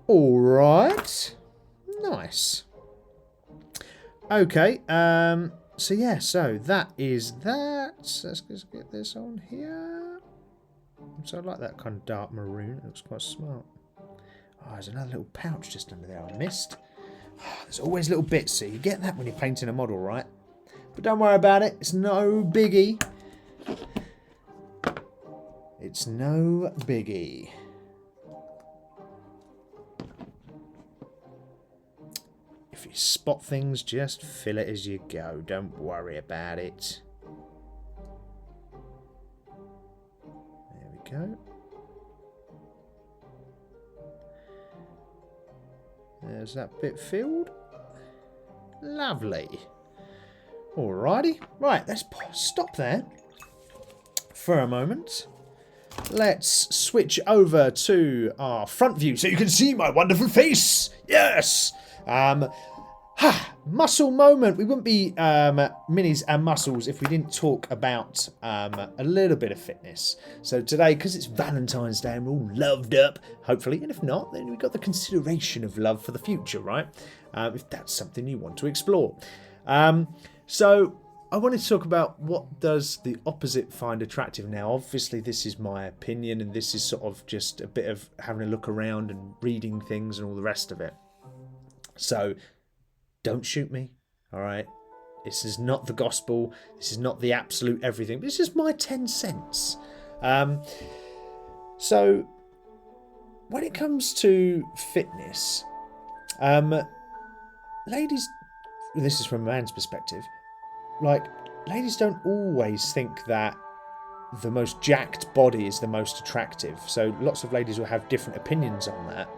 Alright. Nice. Okay, so yeah, so that is that. Let's just get this on here. So I like that kind of dark maroon, it looks quite smart. Oh, there's another little pouch just under there I missed. There's always little bits, so you get that when you're painting a model, right? But don't worry about it, it's no biggie. It's no biggie. If you spot things, just fill it as you go. Don't worry about it. There we go. There's that bit filled. Lovely. Alrighty. Right, let's stop there for a moment. Let's switch over to our front view so you can see my wonderful face. Yes! Muscle moment. We wouldn't be minis and muscles if we didn't talk about a little bit of fitness. So today, because it's Valentine's Day and we're all loved up, hopefully, and if not, then we've got the consideration of love for the future, right? If that's something you want to explore. So I wanted to talk about what does the opposite find attractive. Now, obviously, this is my opinion, and this is sort of just a bit of having a look around and reading things and all the rest of it. So don't shoot me, all right? This is not the gospel. This is not the absolute everything. This is my 10 cents. So when it comes to fitness, ladies, this is from a man's perspective, like, ladies don't always think that the most jacked body is the most attractive. So lots of ladies will have different opinions on that.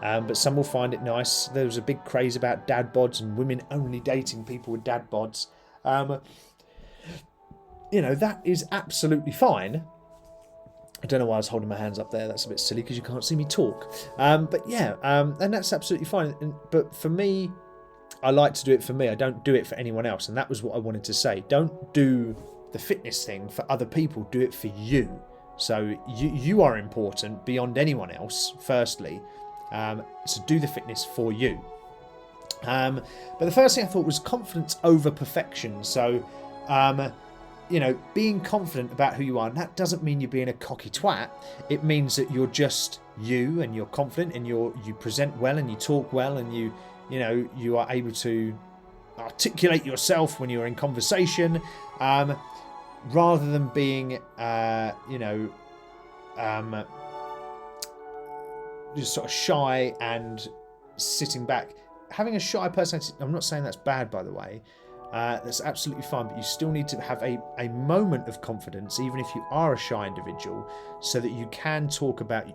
But some will find it nice. There was a big craze about dad bods and women only dating people with dad bods. that is absolutely fine. I don't know why I was holding my hands up there. That's a bit silly because you can't see me talk. But yeah, and that's absolutely fine. But for me, I like to do it for me. I don't do it for anyone else. And that was what I wanted to say. Don't do the fitness thing for other people. Do it for you. So you are important beyond anyone else, firstly. So do the fitness for you. But the first thing I thought was confidence over perfection. So, being confident about who you are, and that doesn't mean you're being a cocky twat. It means that you're just you, and you're confident, and you present well, and you talk well, and you are able to articulate yourself when you're in conversation, rather than being, just sort of shy and sitting back. Having a shy personality, I'm not saying that's bad, by the way. That's absolutely fine, but you still need to have a moment of confidence, even if you are a shy individual, so that you can talk about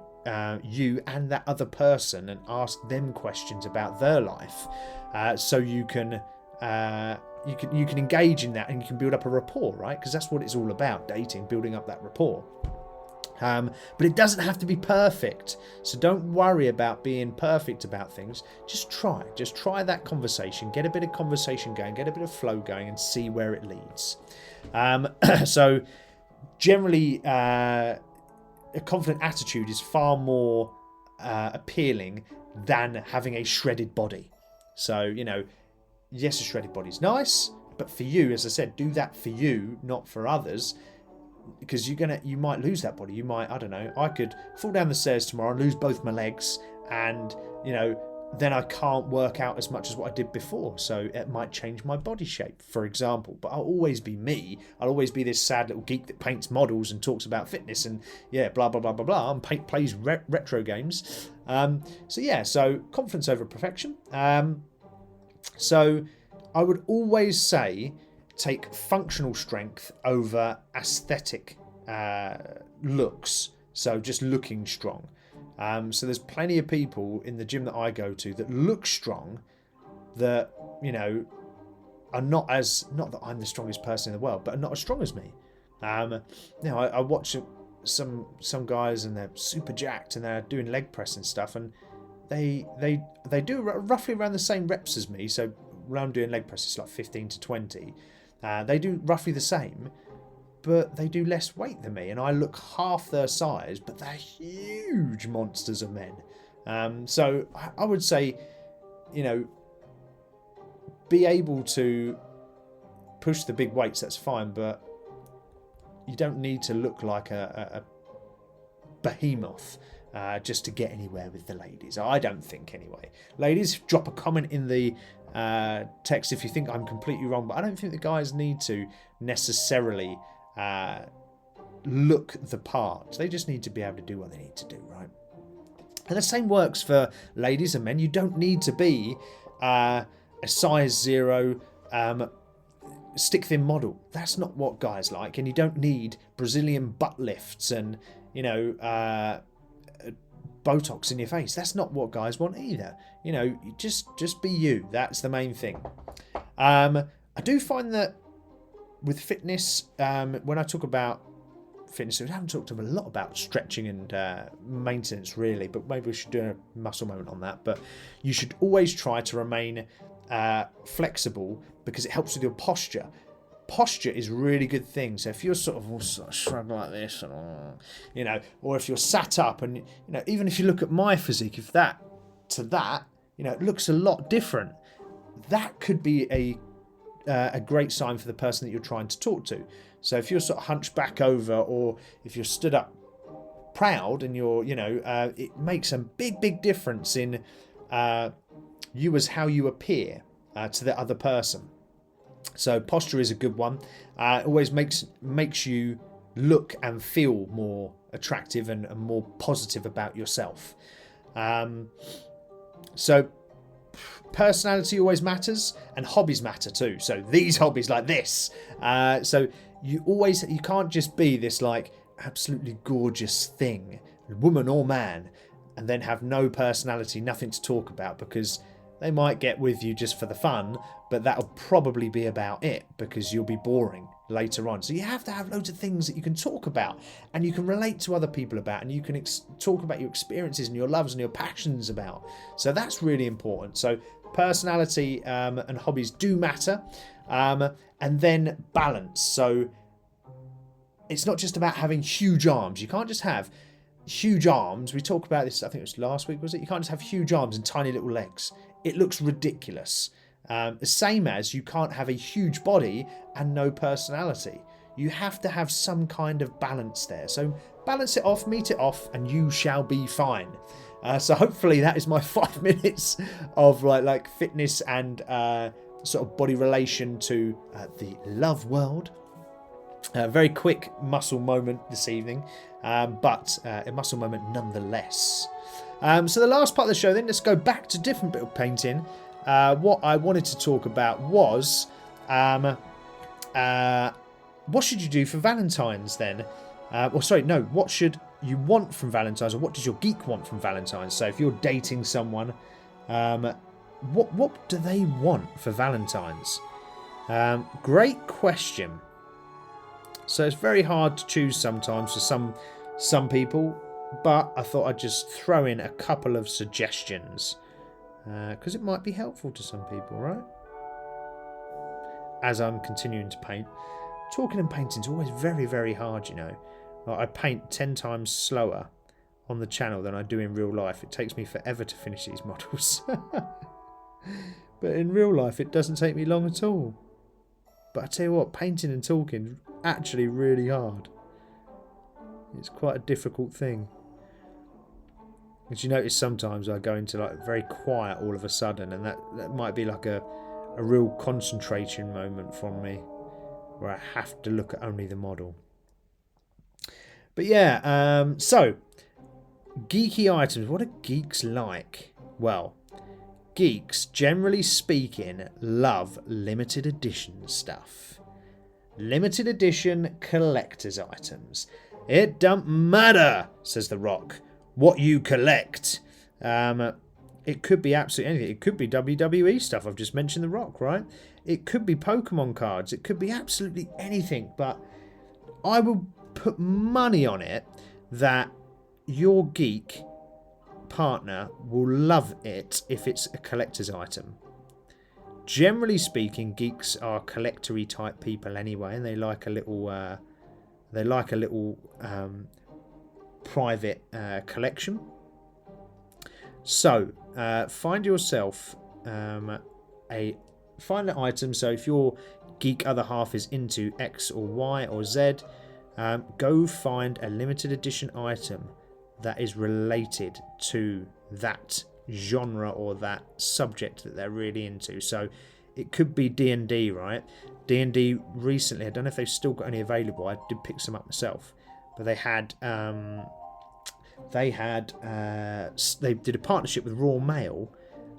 you and that other person and ask them questions about their life, so you can engage in that and you can build up a rapport, right? Because that's what it's all about, dating, building up that rapport. But it doesn't have to be perfect, so don't worry about being perfect about things. Just try that conversation, get a bit of conversation going, get a bit of flow going, and see where it leads. So generally, a confident attitude is far more appealing than having a shredded body. So, yes, a shredded body is nice, but for you, as I said, do that for you, not for others. Because you might lose that body. You might, I don't know, I could fall down the stairs tomorrow and lose both my legs, and then I can't work out as much as what I did before. So it might change my body shape, for example. But I'll always be me. I'll always be this sad little geek that paints models and talks about fitness and blah blah blah blah blah, and plays retro games. So confidence over perfection. So I would always say, take functional strength over aesthetic looks. So just looking strong. So there's plenty of people in the gym that I go to that look strong, that are not that I'm the strongest person in the world, but are not as strong as me. I watch some guys and they're super jacked and they're doing leg press and stuff, and they do roughly around the same reps as me. So when I'm doing leg press, it's like 15 to 20. They do roughly the same, but they do less weight than me, and I look half their size, but they're huge monsters of men. So I would say, be able to push the big weights, that's fine, but you don't need to look like a behemoth just to get anywhere with the ladies. I don't think, anyway. Ladies, drop a comment in the text if you think I'm completely wrong, but I don't think the guys need to necessarily look the part. They just need to be able to do what they need to do, right? And the same works for ladies and men. You don't need to be a size 0 stick thin model. That's not what guys like, and you don't need Brazilian butt lifts and Botox in your face. That's not what guys want either. Just be you. That's the main thing. I do find that with fitness, when I talk about fitness, we haven't talked a lot about stretching and maintenance really, but maybe we should do a muscle moment on that. But you should always try to remain flexible, because it helps with your posture. Posture is a really good thing. So if you're sort of shrugged like this, or if you're sat up, and even if you look at my physique, if that to that, it looks a lot different. That could be a great sign for the person that you're trying to talk to. So if you're sort of hunched back over, or if you're stood up proud, and you're, it makes a big difference in you as how you appear to the other person. So posture is a good one. It always makes you look and feel more attractive and more positive about yourself. So personality always matters, and hobbies matter too. So these hobbies like this. So you can't just be this like absolutely gorgeous thing, woman or man, and then have no personality, nothing to talk about, because They might get with you just for the fun, but that'll probably be about it because you'll be boring later on. So you have to have loads of things that you can talk about and you can relate to other people about, and you can talk about your experiences and your loves and your passions about. So that's really important. So personality and hobbies do matter. And then balance. So it's not just about having huge arms. You can't just have huge arms. We talked about this, I think it was last week, was it? You can't just have huge arms and tiny little legs. It looks ridiculous. The same as you can't have a huge body and no personality. You have to have some kind of balance there. So balance it off, meet it off, and you shall be fine. So hopefully that is my 5 minutes of like fitness and sort of body relation to the love world. Very quick muscle moment this evening, but a muscle moment nonetheless. So the last part of the show then, let's go back to different bit of painting. What I wanted to talk about was what should you do for Valentine's then? What should you want from Valentine's, or what does your geek want from Valentine's? So if you're dating someone, what do they want for Valentine's? Great question. So it's very hard to choose sometimes for some people, but I thought I'd just throw in a couple of suggestions because it might be helpful to some people, right? As I'm continuing to paint. Talking and painting is always very, very hard, you know. Like I paint 10 times slower on the channel than I do in real life. It takes me forever to finish these models. But in real life, it doesn't take me long at all. But I tell you what, painting and talking is actually really hard. It's quite a difficult thing. As you notice, sometimes I go into like very quiet all of a sudden, and that might be like a real concentration moment from me, where I have to look at only the model. But yeah, so geeky items. What are geeks like? Well, geeks, generally speaking, love limited edition stuff. Limited edition collector's items. It don't matter, says The Rock, what you collect. It could be absolutely anything. It could be WWE stuff. I've just mentioned The Rock, right? It could be Pokemon cards. It could be absolutely anything. But I will put money on it that your geek partner will love it if it's a collector's item. Generally speaking, geeks are collectory type people anyway, and they like a little private collection. So find yourself find an item. So if your geek other half is into X or Y or Z, go find a limited edition item that is related to that genre or that subject that they're really into. So it could be D&D, right? D&D recently, I don't know if they've still got any available. I did pick some up myself, but they did a partnership with Raw Mail,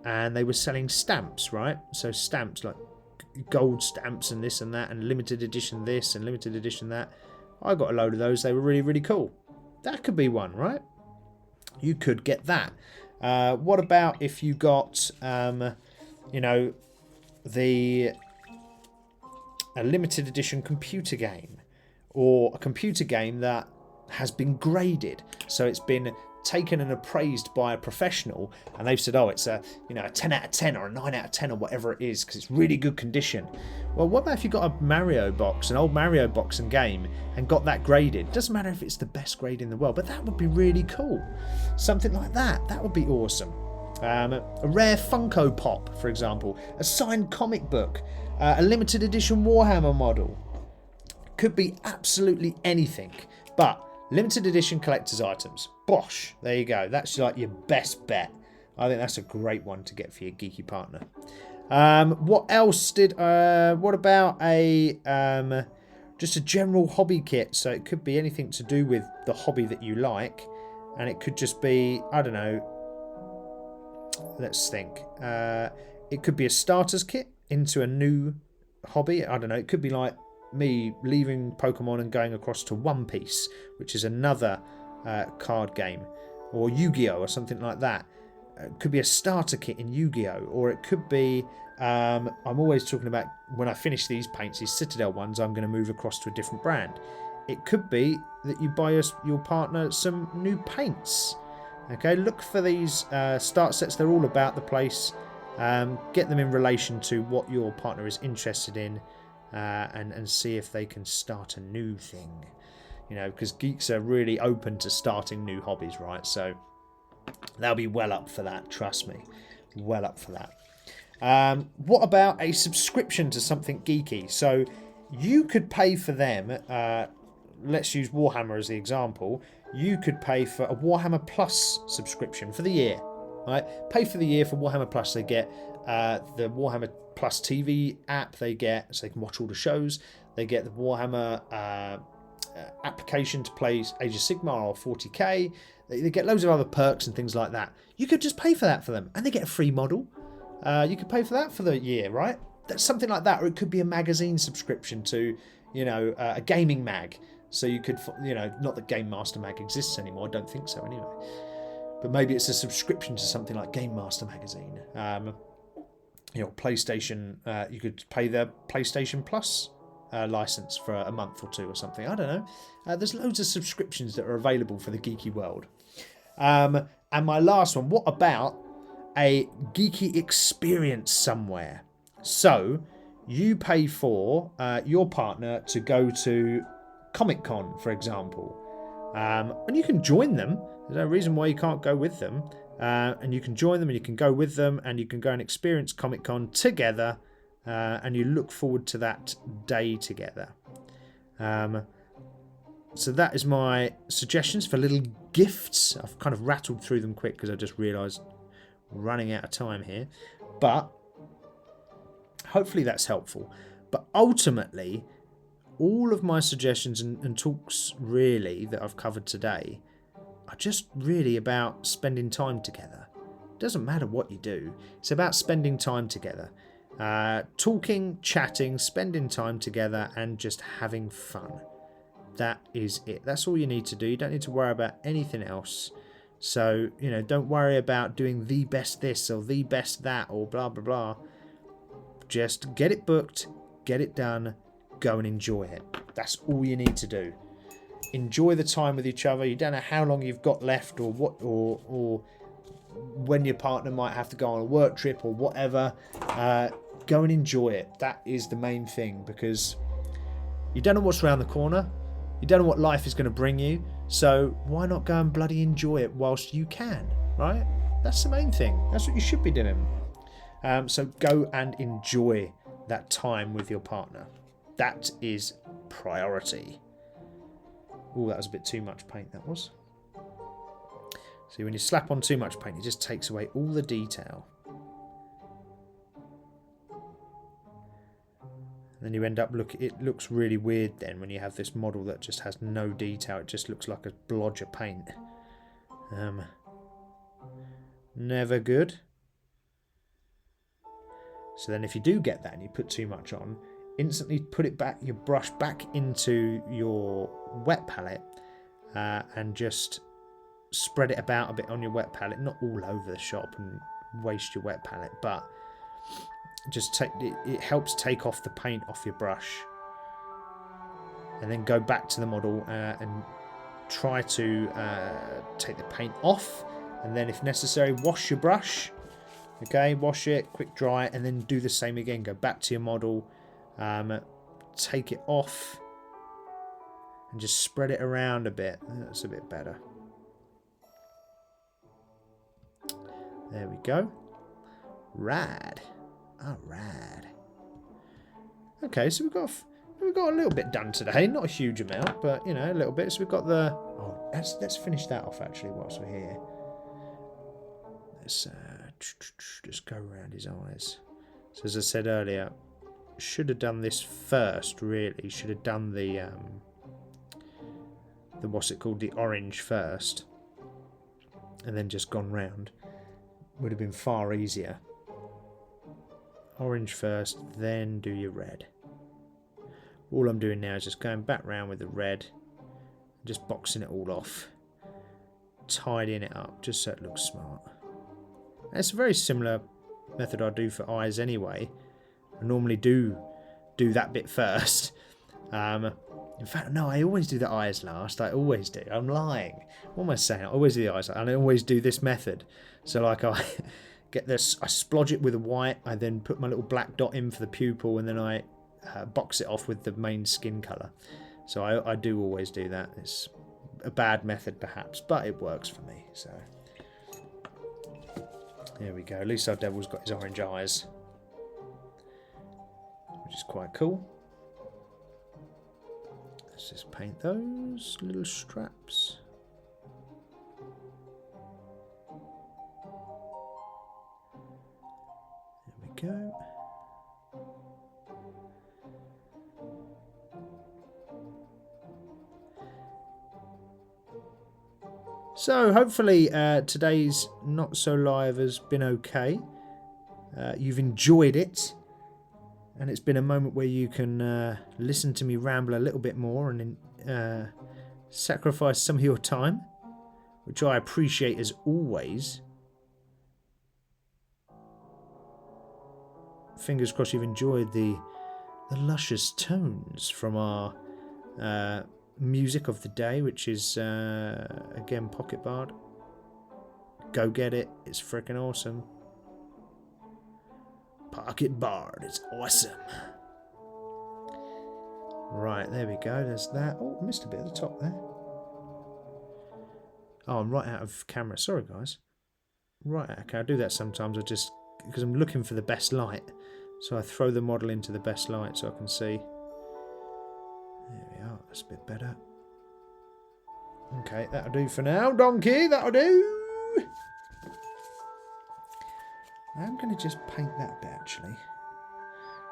and they were selling stamps, right? So stamps like gold stamps and this and that, and limited edition this and limited edition that. I got a load of those. They were really, really cool. That could be one, right? You could get that. What about if you got, a limited edition computer game, or a computer game that has been graded, so it's been taken and appraised by a professional, and they've said, oh, it's a 10 out of 10 or a 9 out of 10 or whatever it is, because it's really good condition. Well, what about if you got a Mario box, an old Mario box and game, and got that graded? It doesn't matter if it's the best grade in the world, but that would be really cool. Something like that would be awesome. A rare Funko Pop, for example, a signed comic book, a limited edition Warhammer model. Could be absolutely anything, but limited edition collector's items. Bosh, there you go. That's like your best bet. I think that's a great one to get for your geeky partner. What else what about just a general hobby kit? So it could be anything to do with the hobby that you like, and it could just be, I don't know, let's think. It could be a starter's kit into a new hobby. I don't know. It could be like me leaving Pokemon and going across to One Piece, which is another card game, or Yu-Gi-Oh or something like that. it could be a starter kit in Yu-Gi-Oh, or it could be I'm always talking about when I finish these paints, these Citadel ones, I'm going to move across to a different brand. It could be that you buy your partner some new paints. Okay, look for these start sets. They're all about the place. Get them in relation to what your partner is interested in, and see if they can start a new thing. You know, because geeks are really open to starting new hobbies, right? So they'll be well up for that, trust me. Well up for that. What about a subscription to something geeky? So you could pay for them. Let's use Warhammer as the example. You could pay for a Warhammer Plus subscription for the year. Right? Pay for the year for Warhammer Plus. They get the Warhammer Plus TV app. They get, so they can watch all the shows. They get the Warhammer application to play Age of Sigmar or 40k. They get loads of other perks and things like that. You could just pay for that for them, and they get a free model. You could pay for that for the year, right? That's something like that, or it could be a magazine subscription to, you know, a gaming mag. So you could, you know, not that Game Master Mag exists anymore. I don't think so anyway. But maybe it's a subscription to something like Game Master Magazine. You know, PlayStation. You could pay the PlayStation Plus license for a month or two or something. I don't know. There's loads of subscriptions that are available for the geeky world. And my last one. What about a geeky experience somewhere? So you pay for your partner to go to Comic-Con, for example, and you can join them. There's no reason why you can't go with them, and you can join them and you can go with them and you can go and experience Comic-Con together, and you look forward to that day together. So that is my suggestions for little gifts. I've kind of rattled through them quick because I just realised we're running out of time here, but hopefully that's helpful. But ultimately, all of my suggestions and talks really that I've covered today are just really about spending time together. It doesn't matter what you do. It's about spending time together. Talking, chatting, spending time together and just having fun. That is it. That's all you need to do. You don't need to worry about anything else. So, you know, don't worry about doing the best this or the best that or blah, blah, blah. Just get it booked, get it done, go and enjoy it. That's all you need to do. Enjoy the time with each other. You don't know how long you've got left or what, or when your partner might have to go on a work trip or whatever. Go and enjoy it. That is the main thing, because you don't know what's around the corner. You don't know what life is going to bring you. So why not go and bloody enjoy it whilst you can, right? That's the main thing. That's what you should be doing. So go and enjoy that time with your partner. That is priority. Oh, that was a bit too much paint, that was. See, when you slap on too much paint, it just takes away all the detail. And then you end up it looks really weird then when you have this model that just has no detail. It just looks like a blodge of paint. Never good. So then if you do get that and you put too much on, instantly put it back, your brush back into your wet palette, and just spread it about a bit on your wet palette, not all over the shop and waste your wet palette, but just it helps take off the paint off your brush, and then go back to the model and try to take the paint off, and then if necessary wash your brush. Okay, wash it, quick dry, and then do the same again. Go back to your model, take it off, and just spread it around a bit. That's a bit better. There we go. Rad. Oh, rad. Okay, so we've got a little bit done today. Not a huge amount, but you know, a little bit. So we've got the. Oh, let's finish that off actually whilst we're here. Let's just go around his eyes. So as I said earlier, should have done this first. Really, should have done the what's it called, the orange first, and then just gone round. Would have been far easier. Orange first, then do your red. All I'm doing now is just going back round with the red, just boxing it all off, tidying it up just so it looks smart. It's a very similar method I do for eyes anyway. I normally do that bit first. In fact, no, I always do the eyes last. I always do. I'm lying. What am I saying? I always do the eyes, and I always do this method. So like I get this, I splodge it with a white. I then put my little black dot in for the pupil, and then I box it off with the main skin colour. So I do always do that. It's a bad method perhaps, but it works for me. So there we go. At least our devil's got his orange eyes, which is quite cool. Let's just paint those little straps. There we go. So hopefully today's Not So Live has been okay. You've enjoyed it. And it's been a moment where you can listen to me ramble a little bit more and sacrifice some of your time, which I appreciate as always. Fingers crossed you've enjoyed the luscious tones from our music of the day, which is, again, Pocket Bard. Go get it. It's freaking awesome. Pocket Bard, it's awesome. Right, there we go, there's that. Oh, I missed a bit at the top there. Oh, I'm right out of camera. Sorry, guys. Right, okay, I do that sometimes. Because I'm looking for the best light. So I throw the model into the best light so I can see. There we are, that's a bit better. Okay, that'll do for now, donkey, that'll do. I'm going to just paint that bit, actually.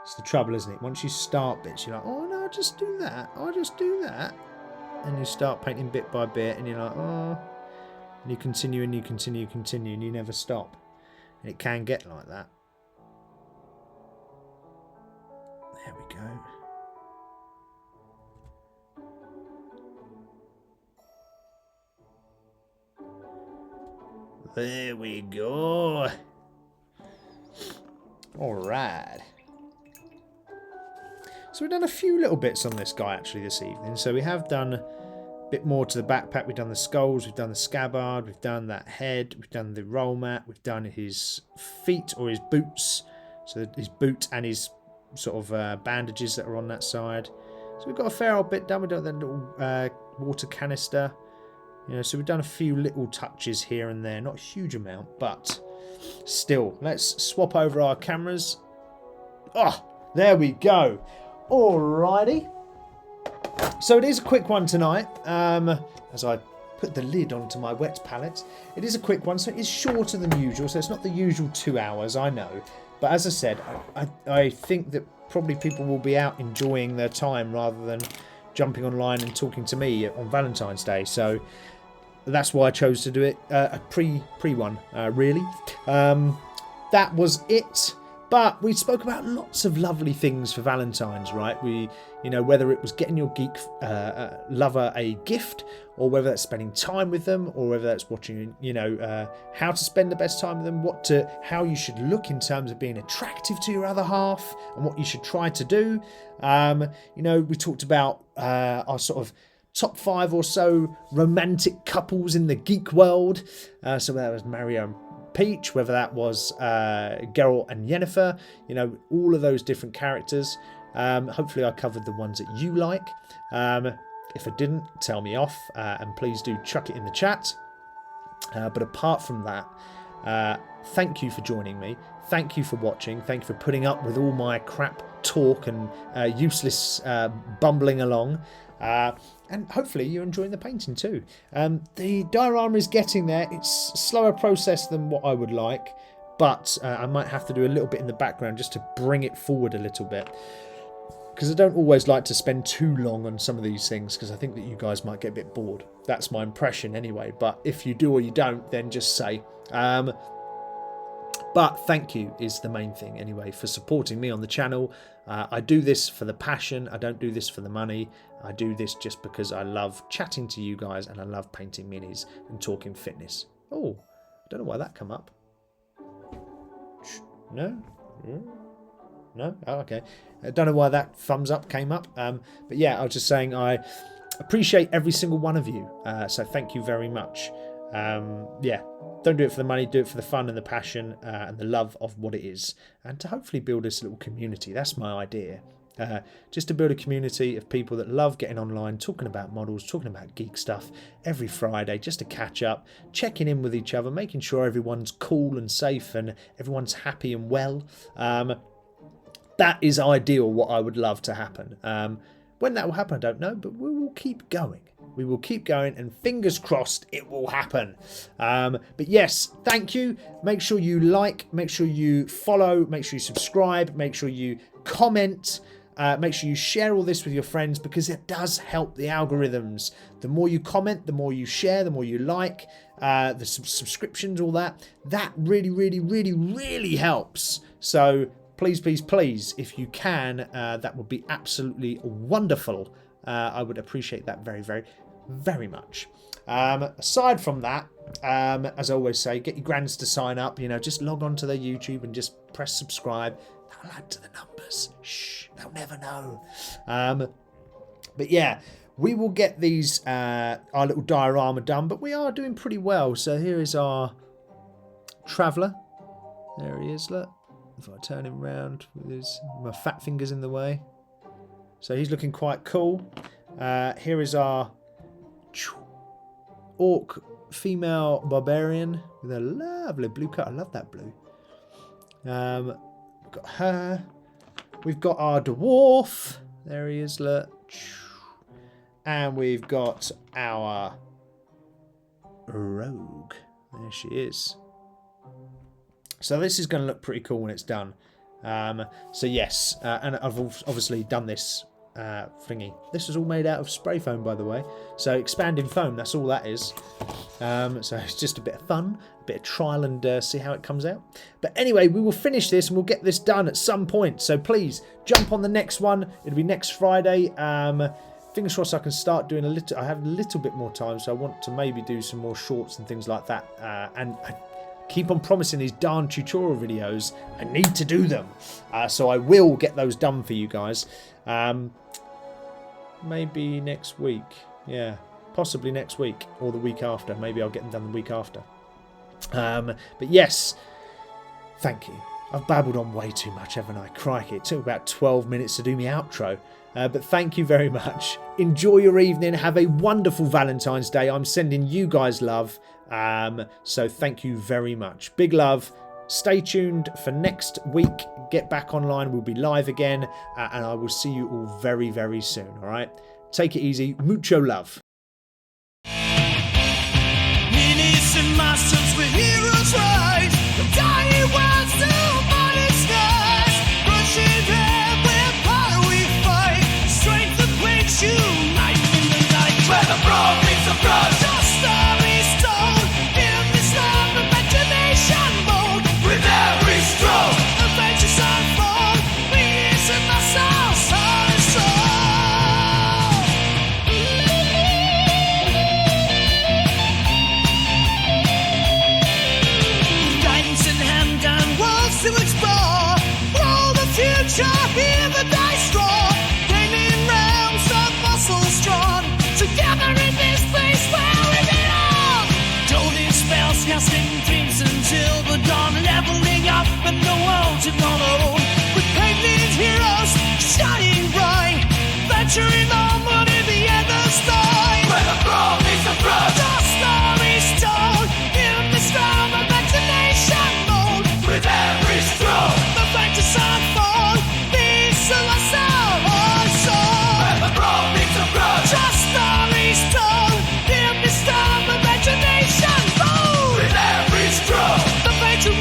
It's the trouble, isn't it? Once you start bits, you're like, oh, no, I'll just do that. I'll just do that. And you start painting bit by bit, and you're like, oh. And you continue, and you continue, and you never stop. And it can get like that. There we go. There we go. Alright. So we've done a few little bits on this guy actually this evening. So we have done a bit more to the backpack. We've done the skulls, we've done the scabbard, we've done that head, we've done the roll mat, we've done his feet or his boots. So his boot and his sort of bandages that are on that side. So we've got a fair old bit done. We've done that little water canister. You know, so we've done a few little touches here and there. Not a huge amount, but still. Let's swap over our cameras. Oh, there we go. Alrighty. So it is a quick one tonight. As I put the lid onto my wet palette. It is a quick one, so it is shorter than usual. So it's not the usual 2 hours, I know. But as I said, I think that probably people will be out enjoying their time rather than jumping online and talking to me on Valentine's Day. So that's why I chose to do it a pre one, really. That was it. But we spoke about lots of lovely things for Valentine's, right? Whether it was getting your geek lover a gift, or whether that's spending time with them, or whether that's watching, how to spend the best time with them, how you should look in terms of being attractive to your other half, and what you should try to do. We talked about our sort of top 5 or so romantic couples in the geek world. So that was Mario and Peach, whether that was Geralt and Yennefer, all of those different characters. Hopefully I covered the ones that you like. If I didn't, tell me off, and please do chuck it in the chat. But apart from that, thank you for joining me. Thank you for watching. Thank you for putting up with all my crap talk and useless bumbling along. And hopefully you're enjoying the painting too. The diorama is getting there. It's a slower process than what I would like, but I might have to do a little bit in the background just to bring it forward a little bit, because I don't always like to spend too long on some of these things, because I think that you guys might get a bit bored. That's my impression anyway, but if you do or you don't, then just say. But thank you is the main thing anyway for supporting me on the channel. I do this for the passion. I don't do this for the money. I do this just because I love chatting to you guys and I love painting minis and talking fitness. Oh, I don't know why that come up. No? No? Oh, okay. I don't know why that thumbs up came up. But yeah, I was just saying I appreciate every single one of you. So thank you very much. Yeah, don't do it for the money, do it for the fun and the passion and the love of what it is. And to hopefully build this little community. That's my idea. Just to build a community of people that love getting online, talking about models, talking about geek stuff every Friday, just to catch up, checking in with each other, making sure everyone's cool and safe and everyone's happy and well. That is ideal, what I would love to happen. When that will happen, I don't know, but we will keep going. We will keep going, and fingers crossed it will happen. But yes, thank you. Make sure you like, make sure you follow, make sure you subscribe, make sure you comment. Make sure you share all this with your friends, because it does help the algorithms. The more you comment, the more you share, the more you like, the subscriptions, all that. That really, really, really, really helps. So please, please, please, if you can, that would be absolutely wonderful. I would appreciate that very, very, very much. Aside from that, as I always say, get your grands to sign up. You know, just log on to their YouTube and just press subscribe. They'll add to the numbers. Shh, they'll never know. But yeah, we will get these our little diorama done. But we are doing pretty well. So here is our traveller. There he is. Look, if I turn him round with my fat fingers in the way. So he's looking quite cool. Here is our orc female barbarian with a lovely blue cut. I love that blue. We've got her. We've got our dwarf. There he is, look. And we've got our rogue. There she is. So this is going to look pretty cool when it's done. So yes, and I've obviously done this thingy. This is all made out of spray foam, by the way. So expanding foam, that's all that is. So it's just a bit of fun, a bit of trial, and see how it comes out. But anyway, we will finish this and we'll get this done at some point. So please jump on the next one. It'll be next Friday. Fingers crossed I can start doing a little. I have a little bit more time, so I want to maybe do some more shorts and things like that. And I keep on promising these darn tutorial videos. I need to do them. So I will get those done for you guys. Maybe next week. Yeah, possibly next week or the week after. Maybe I'll get them done the week after. But yes, thank you. I've babbled on way too much, haven't I? Crikey, it took about 12 minutes to do my outro. But thank you very much. Enjoy your evening. Have a wonderful Valentine's Day. I'm sending you guys love. So thank you very much. Big love. Stay tuned for next week. Get back online. We'll be live again. And I will see you all very, very soon. All right? Take it easy. Mucho love. Minis-N-Muscles, we're heroes, right? The dying world still bodies skies. Rushing air, where power we fight. Strength that breaks you, night in the night. Where the brawn meets the blood. Just starry stone. In this love imagination mode. With every stroke, adventures unfold. Minis-N-Muscles, heart and soul. To explore, roll the future, hear the dice roar, gaming realms of muscles drawn, together in this place where we belong. Doting spells, casting dreams until the dawn, leveling up and the world to follow. With painted heroes shining bright, venturing onward in the endless night. Where the brawn meets the brush, the starry stone, in this realm of imagination mode. With every stroke, the vengeance unfold, Minis-N-Muscles soul. Where the brawn meets the brush, just starry stone, in this realm of imagination mode. With every stroke, the vengeance